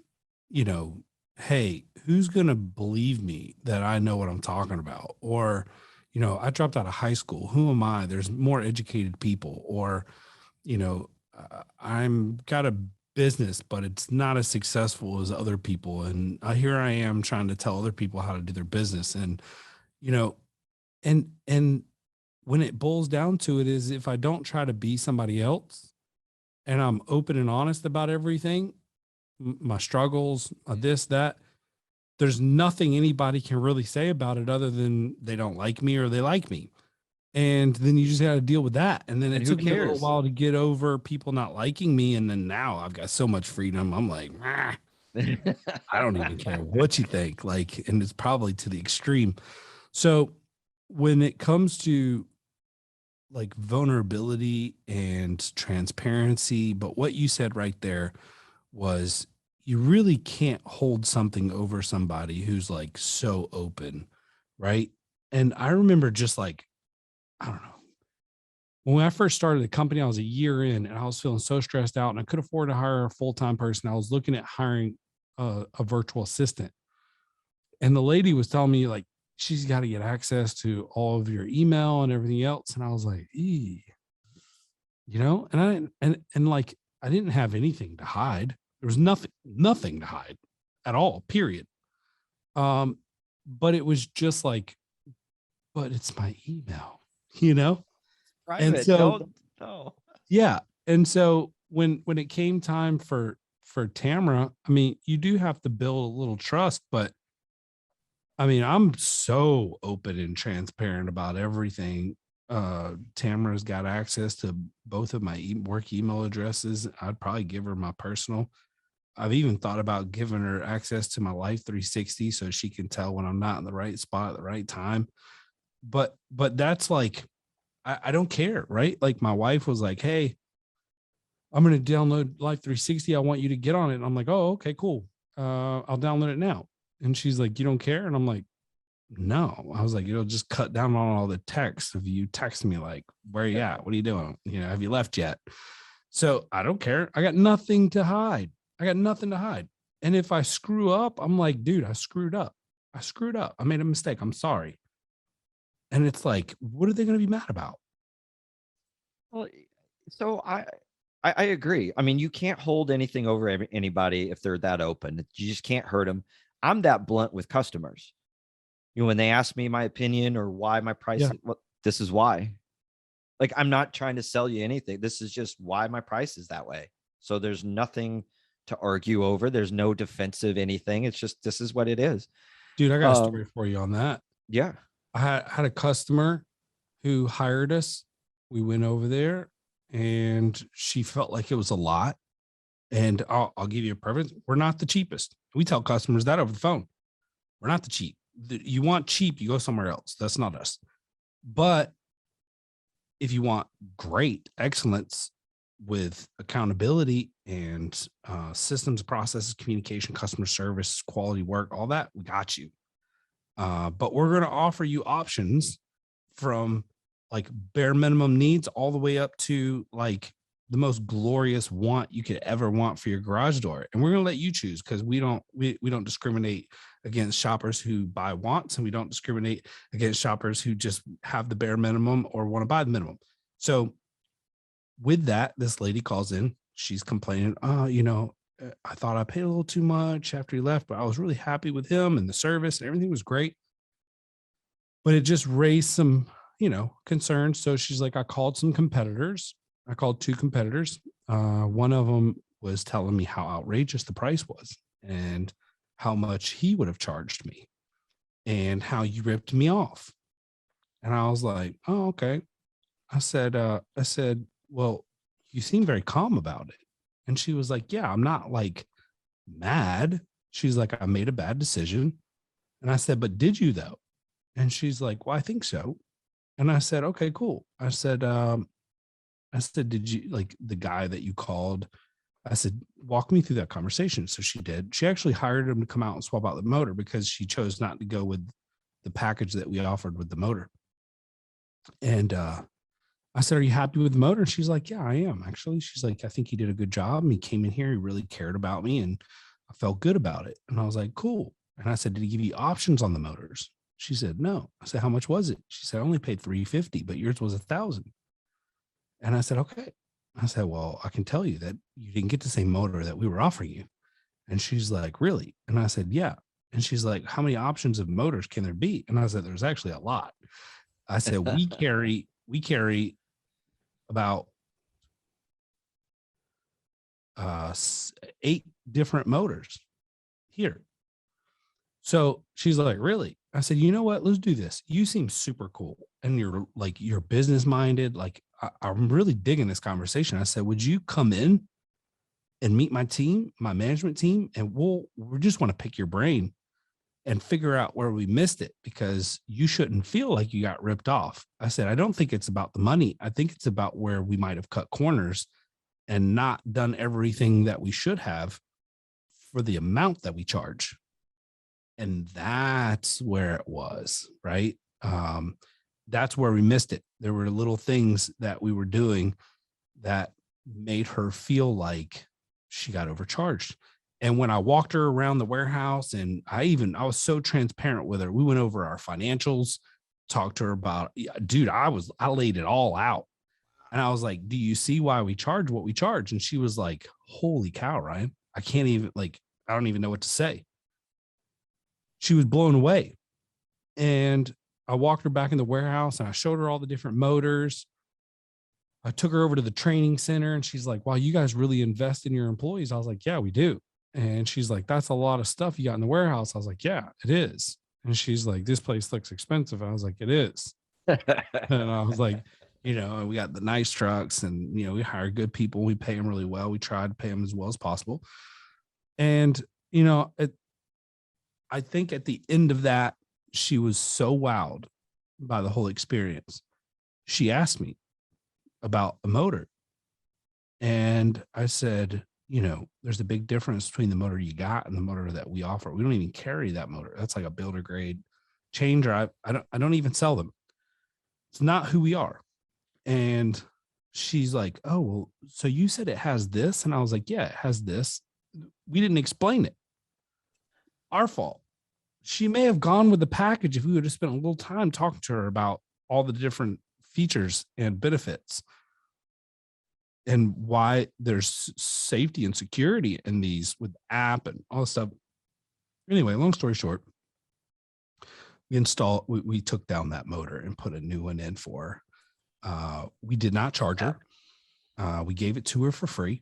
hey, who's going to believe me that I know what I'm talking about? Or, I dropped out of high school. Who am I? There's more educated people. Or, I'm got a business, but it's not as successful as other people. And here I am trying to tell other people how to do their business. And, you know, and when it boils down to it is if I don't try to be somebody else and I'm open and honest about everything, my struggles, this, that, there's nothing anybody can really say about it other than they don't like me or they like me. And then you just got to deal with that. And then it And who took me a little cares? while to get over people not liking me. And then now I've got so much freedom. I'm like, I don't even care what you think. Like, and it's probably to the extreme. So when it comes to like vulnerability and transparency, but what you said right there was you really can't hold something over somebody who's like so open, right? And I remember just like, I don't know. When I first started the company, I was a year in and I was feeling so stressed out and I could afford to hire a full-time person. I was looking at hiring a virtual assistant. And the lady was telling me like, she's got to get access to all of your email and everything else. And I was like, and like, I didn't have anything to hide. There was nothing to hide at all, period. But it was just like, but it's my email, Private. And so, Don't. No. yeah. And so when it came time for Tamara, I mean, you do have to build a little trust, but I mean, I'm so open and transparent about everything. Tamara's got access to both of my work email addresses. I'd probably give her my personal. I've even thought about giving her access to my Life 360 so she can tell when I'm not in the right spot at the right time. But that's like, I don't care, right? Like my wife was like, hey, I'm going to download Life 360. I want you to get on it. And I'm like, oh, okay, cool. I'll download it now. And she's like, you don't care? And I'm like, no. I was like, it'll just cut down on all the text of you texting me like, where are you at? What are you doing? Have you left yet? So I don't care. I got nothing to hide. And if I screw up, I'm like, dude, I screwed up. I made a mistake. I'm sorry. And it's like, what are they going to be mad about? Well, so I agree. I mean, you can't hold anything over anybody if they're that open. You just can't hurt them. I'm that blunt with customers. When they ask me my opinion or why my price, well, this is why. Like, I'm not trying to sell you anything. This is just why my price is that way. So there's nothing to argue over. There's no defensive anything. It's just, this is what it is. Dude, I got a story for you on that. Yeah. I had a customer who hired us. We went over there and she felt like it was a lot. And I'll give you a preference. We're not the cheapest. We tell customers that over the phone. We're not the cheap. You want cheap, you go somewhere else. That's not us. But if you want great excellence with accountability and systems, processes, communication, customer service, quality work, all that, we got you. But we're going to offer you options from like bare minimum needs all the way up to like the most glorious want you could ever want for your garage door. And we're going to let you choose because we don't discriminate against shoppers who buy wants, and we don't discriminate against shoppers who just have the bare minimum or want to buy the minimum. So with that, this lady calls in, she's complaining, I thought I paid a little too much after he left, but I was really happy with him and the service and everything was great. But it just raised some, concerns. So she's like, I called two competitors. One of them was telling me how outrageous the price was and how much he would have charged me and how you ripped me off. And I was like, oh, okay. I said, well, you seem very calm about it. And she was like, yeah, I'm not like mad. She's like, I made a bad decision. And I said, but did you though? And she's like, well, I think so. And I said, okay, cool. I said, did you like the guy that you called? I said, walk me through that conversation. So she did. She actually hired him to come out and swap out the motor because she chose not to go with the package that we offered with the motor. And I said, are you happy with the motor? And she's like, yeah, I am actually. She's like, I think he did a good job. And he came in here. He really cared about me and I felt good about it. And I was like, cool. And I said, did he give you options on the motors? She said, no. I said, how much was it? She said, I only paid $350, but yours was $1,000. And I said, okay. I said, well, I can tell you that you didn't get the same motor that we were offering you. And she's like, really? And I said, yeah. And she's like, how many options of motors can there be? And I said, there's actually a lot. I said, we carry about 8 different motors here. So she's like, really? I said, you know what? Let's do this. You seem super cool. And you're business minded. Like I'm really digging this conversation. I said, would you come in and meet my team, my management team? And we just want to pick your brain and figure out where we missed it, because you shouldn't feel like you got ripped off. I said, I don't think it's about the money. I think it's about where we might have cut corners and not done everything that we should have for the amount that we charge. And that's where it was, right? That's where we missed it. There were little things that we were doing that made her feel like she got overcharged. And when I walked her around the warehouse, and I was so transparent with her, we went over our financials, talked to her about, dude, I laid it all out. And I was like, do you see why we charge what we charge? And she was like, holy cow, Ryan, I don't even know what to say. She was blown away. And I walked her back in the warehouse and I showed her all the different motors. I took her over to the training center and she's like, wow, you guys really invest in your employees. I was like, yeah, we do. And she's like, that's a lot of stuff you got in the warehouse. I was like, yeah, it is. And she's like, this place looks expensive. I was like, it is. And I was like, we got the nice trucks and, we hire good people. We pay them really well. We try to pay them as well as possible. And, I think at the end of that, she was so wowed by the whole experience. She asked me about a motor. And I said, there's a big difference between the motor you got and the motor that we offer. We don't even carry that motor. That's like a builder grade chain drive. I don't even sell them. It's not who we are. And she's like, oh, well, so you said it has this? And I was like, yeah, it has this. We didn't explain it. Our fault. She may have gone with the package if we would have spent a little time talking to her about all the different features and benefits and why there's safety and security in these with app and all this stuff. Anyway, long story short, we took down that motor and put a new one in for her. We did not charge her. We gave it to her for free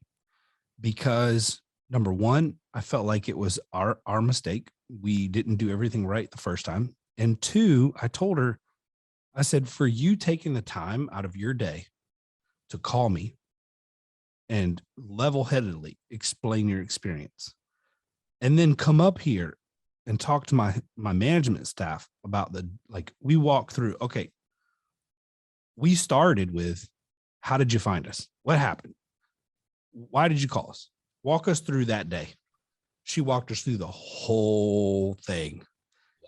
because number one, I felt like it was our mistake. We didn't do everything right the first time. And two, I told her, I said, for you taking the time out of your day to call me and level-headedly explain your experience and then come up here and talk to my management staff about we walk through, okay, we started with, how did you find us? What happened? Why did you call us? Walk us through that day. She walked us through the whole thing.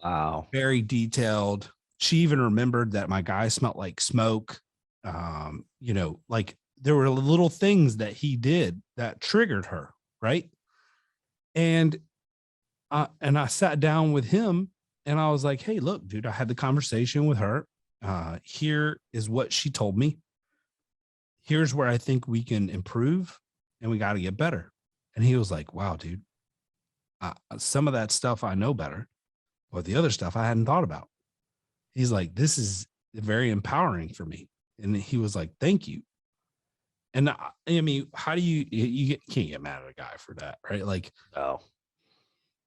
Wow. Very detailed. She even remembered that my guy smelled like smoke. There were little things that he did that triggered her. Right. And I sat down with him and I was like, hey, look, dude, I had the conversation with her. Here is what she told me. Here's where I think we can improve and we got to get better. And he was like, wow, dude, some of that stuff I know better, but the other stuff I hadn't thought about. He's like, this is very empowering for me. And he was like, thank you. And I mean, how do you can't get mad at a guy for that, right? Like, oh,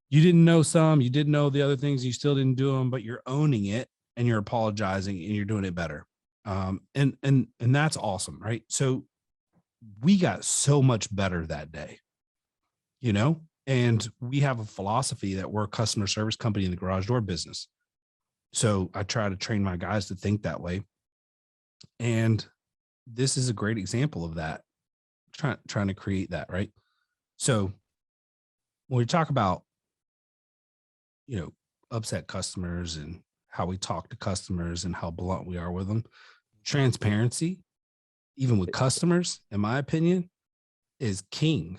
you didn't know you didn't know the other things, you still didn't do them, but you're owning it and you're apologizing and you're doing it better. And that's awesome, right? So we got so much better that day, and we have a philosophy that we're a customer service company in the garage door business. So I try to train my guys to think that way. And this is a great example of that, trying to create that, right? So when we talk about, upset customers and how we talk to customers and how blunt we are with them, transparency, even with customers, in my opinion, is king.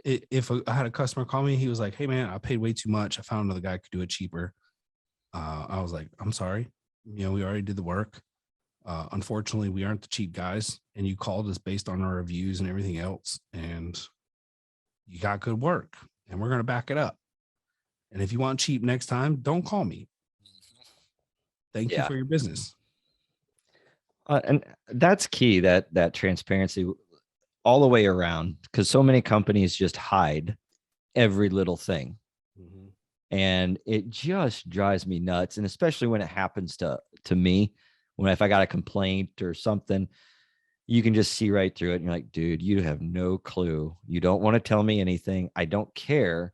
If I had a customer call me, he was like, hey man, I paid way too much. I found another guy who could do it cheaper. I was like, I'm sorry. We already did the work. Unfortunately, we aren't the cheap guys, and you called us based on our reviews and everything else, and you got good work, and we're going to back it up. And if you want cheap next time, don't call me. Thank you Yeah. for your business. And that's key, that transparency all the way around, because so many companies just hide every little thing. Mm-hmm. And it just drives me nuts. And especially when it happens to me, if I got a complaint or something, you can just see right through it. And you're like, dude, you have no clue. You don't want to tell me anything. I don't care.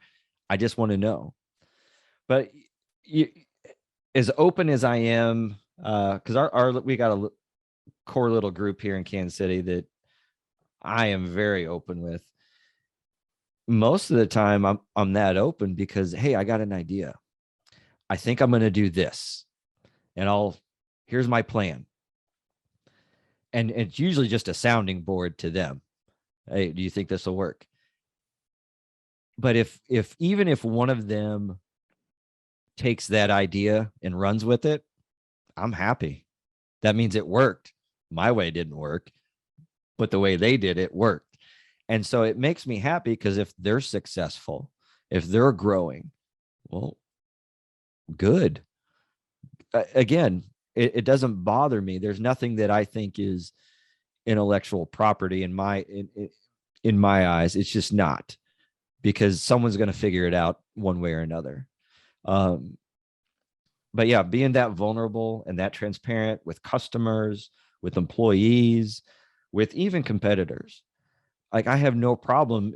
I just want to know. But you, as open as I am, because we got a core little group here in Kansas City that I am very open with. Most of the time I'm that open because, hey, I got an idea. I think I'm going to do this, and here's my plan. And it's usually just a sounding board to them. Hey, do you think this will work? But even if one of them takes that idea and runs with it, I'm happy. That means it worked. My way didn't work, but the way they did it worked. And so it makes me happy, because if they're successful, if they're growing, well, good. Again, it doesn't bother me. There's nothing that I think is intellectual property in my eyes. It's just not, because someone's going to figure it out one way or another. But yeah, being that vulnerable and that transparent with customers, with employees, with even competitors, like I have no problem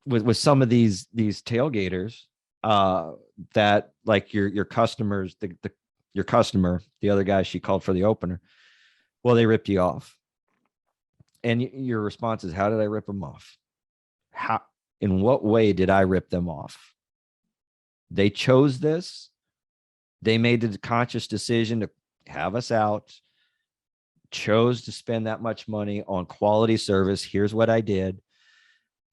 with some of these tailgaters, that like your customers, your customer, the other guy she called for the opener, well, they ripped you off. And your response is, how did I rip them off? How, in what way did I rip them off? They chose this. They made the conscious decision to have us out, chose to spend that much money on quality service. Here's what I did.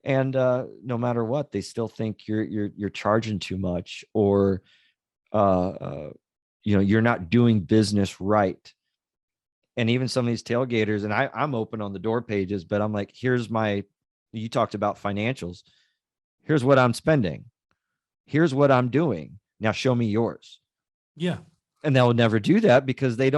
And no matter what, they still think you're charging too much, or you're not doing business right. And even some of these tailgaters, and I'm open on the door pages, but I'm like, you talked about financials. Here's what I'm spending. Here's what I'm doing. Now show me yours. Yeah. And they'll never do that, because they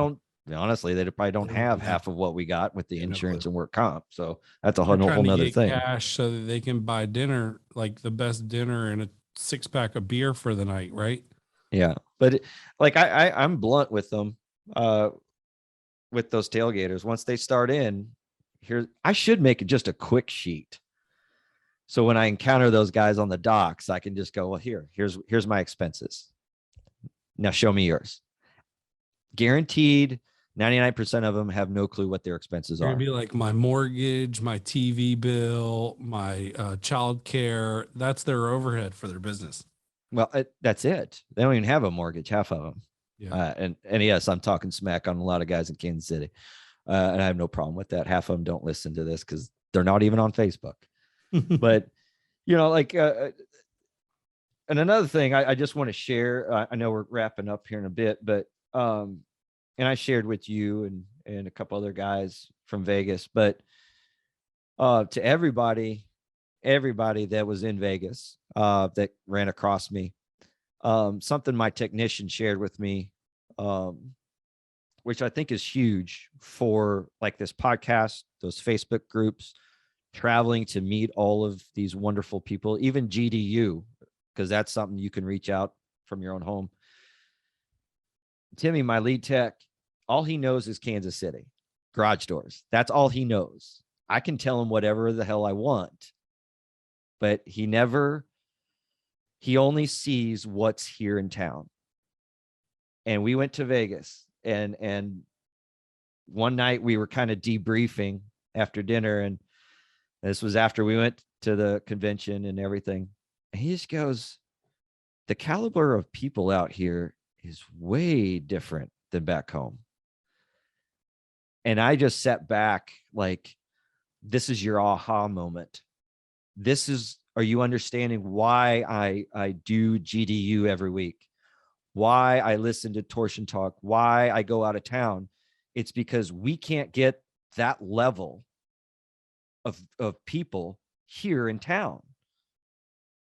honestly, they probably don't have Yeah. half of what we got with the Yeah, no insurance clue. and work comp. So that's a They're whole trying to nother get thing. cash so that they can buy dinner, like the best dinner and a 6-pack of beer for the night, right? Yeah. But like I'm blunt with them, with those tailgaters. Once they start in here, I should make it just a quick sheet. So when I encounter those guys on the docks, I can just go, well, here's my expenses. Now show me yours. Guaranteed 99% of them have no clue what their expenses They're are. gonna be like, my mortgage, my TV bill, my child care. That's their overhead for their business. Well, that's it. They don't even have a mortgage, half of them. Yeah. And yes, I'm talking smack on a lot of guys in Kansas City. And I have no problem with that. Half of them don't listen to this because they're not even on Facebook. But, and another thing I just want to share, I know we're wrapping up here in a bit, but, and I shared with you and a couple other guys from Vegas, but to everybody that was in Vegas, that ran across me, something my technician shared with me, which I think is huge for like this podcast, those Facebook groups, traveling to meet all of these wonderful people, even GDU, because that's something you can reach out from your own home. Timmy, my lead tech, all he knows is Kansas City, garage doors. That's all he knows. I can tell him whatever the hell I want, but he only sees what's here in town. And we went to Vegas, and one night we were kind of debriefing after dinner, and this was after we went to the convention and everything. And he just goes, the caliber of people out here is way different than back home. And I just sat back like, this is your aha moment. Are you understanding why I do GDU every week? why I listen to Torsion Talk, why I go out of town. It's because we can't get that level of people here in town.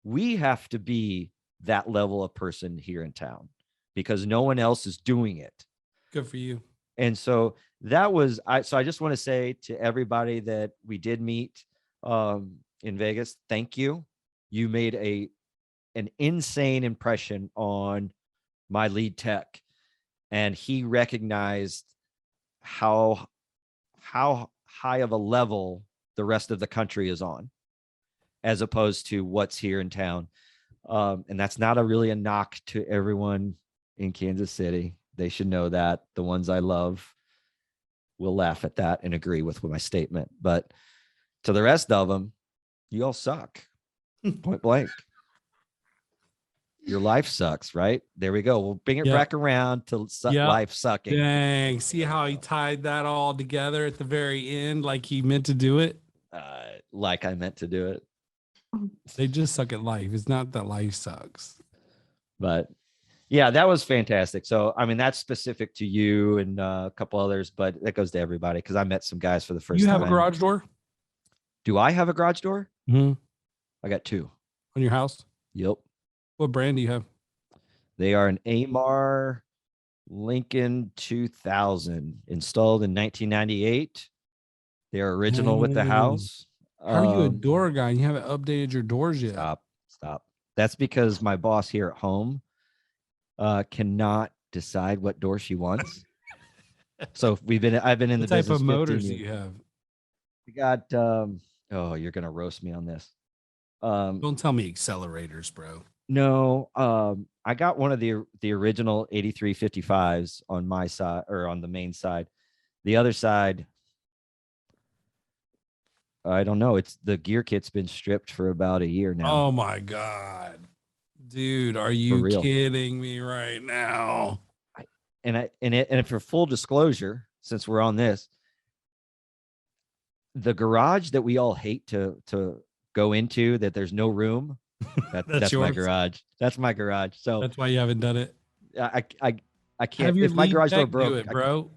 We have to be that level of person here in town because no one else is doing it. Good for you. And so that was, so I just want to say to everybody that we did meet in Vegas, thank you. You made an insane impression on my lead tech, and he recognized how high of a level the rest of the country is on, as opposed to what's here in town. And that's not really a knock to everyone in Kansas City. They should know that. The ones I love will laugh at that and agree with my statement. But to the rest of them, you all suck. Point blank. Your life sucks, right? There we go. We'll bring it back around to life sucking. Dang. See how he tied that all together at the very end, like he meant to do it? Like I meant to do it. They just suck at life. It's not that life sucks. But yeah, that was fantastic. So, I mean, that's specific to you and a couple others, but that goes to everybody because I met some guys for the first time. You have a garage door? Do I have a garage door? Mm-hmm. I got 2. On your house? Yep. What brand do you have? They are an Amar Lincoln 2000 installed in 1998. They are original with the house. How are you a door guy and you haven't updated your doors yet? Stop. That's because my boss here at home cannot decide what door she wants. So I've been in the business. What type of motors years. do you have? We got you're gonna roast me on this. Don't tell me accelerators, bro. No, I got one of the original 8355s on my side, or on the main side. The other side, I don't know. It's the gear kit's been stripped for about a year now. Oh my God. Dude, are you kidding me right now? And for full disclosure, since we're on this, the garage that we all hate to go into, that there's no room, that's my garage. That's my garage. So that's why you haven't done it. I can't. If my garage door broke, bro,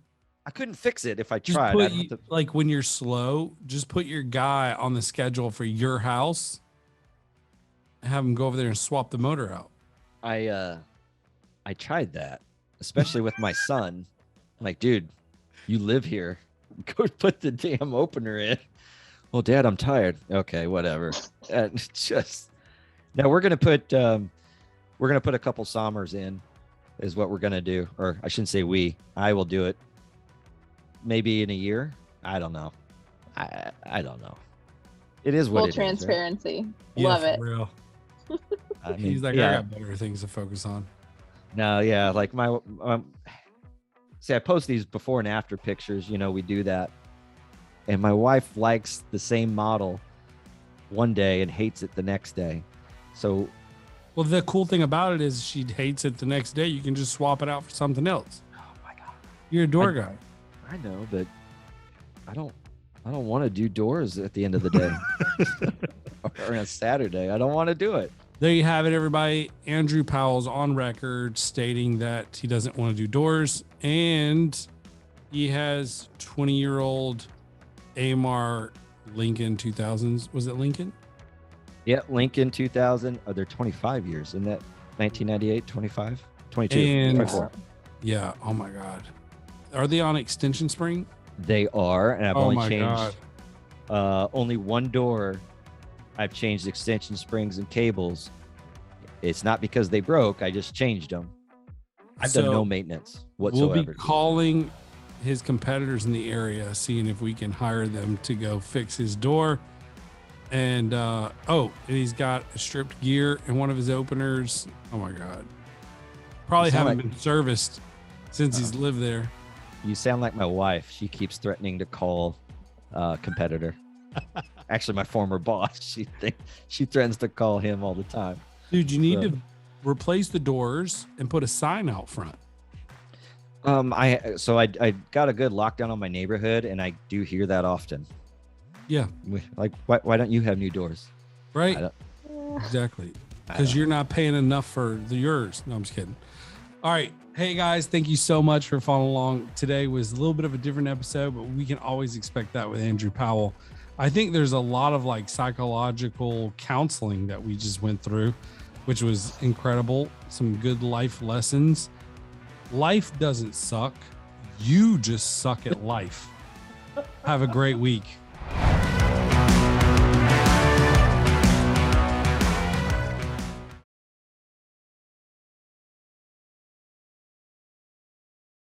I couldn't fix it if I just tried. Like when you're slow, just put your guy on the schedule for your house and have him go over there and swap the motor out. I tried that, especially with my son. I'm like, dude, you live here. Go put the damn opener in. Well, Dad, I'm tired. Okay, whatever. Just now we're gonna put a couple Sommers in, is what we're gonna do. Or I shouldn't say I will do it. Maybe in a year. I don't know. I don't know. It is what full it transparency. Is, right? Love it. Real. I mean, He's like, I got better things to focus on. No, yeah, like my see, I post these before and after pictures. You know, we do that, and my wife likes the same model one day and hates it the next day. So, well, the cool thing about it is she hates it the next day. You can just swap it out for something else. oh my God, You're a door guy. I know, but I don't want to do doors at the end of the day or on a Saturday. I don't want to do it. There you have it, everybody. Andrew Powell's on record stating that he doesn't want to do doors, and he has 20-year-old Amar Lincoln 2000s. Was it Lincoln? Yeah, Lincoln 2000. Oh, they're 25 years. Isn't that 1998, 25, 22, And 24? Yeah. Oh my God. Are they on extension spring? They are, and I've only changed God. only one door. I've changed extension springs and cables. It's not because they broke. I just changed them. I've done no maintenance whatsoever. We'll be calling his competitors in the area, seeing if we can hire them to go fix his door. And he's got a stripped gear in one of his openers. Oh my God. Probably haven't been serviced since he's lived there. You sound like my wife. She keeps threatening to call competitor. Actually, my former boss. She threatens to call him all the time. Dude, you need to replace the doors and put a sign out front. I got a good lockdown on my neighborhood, and I do hear that often. Yeah. Like, why don't you have new doors? Right. Exactly. Because you're not paying enough for yours. No, I'm just kidding. All right. Hey guys, thank you so much for following along. Today was a little bit of a different episode, but we can always expect that with Andrew Powell. I think there's a lot of like psychological counseling that we just went through, which was incredible. Some good life lessons. Life doesn't suck. You just suck at life. Have a great week.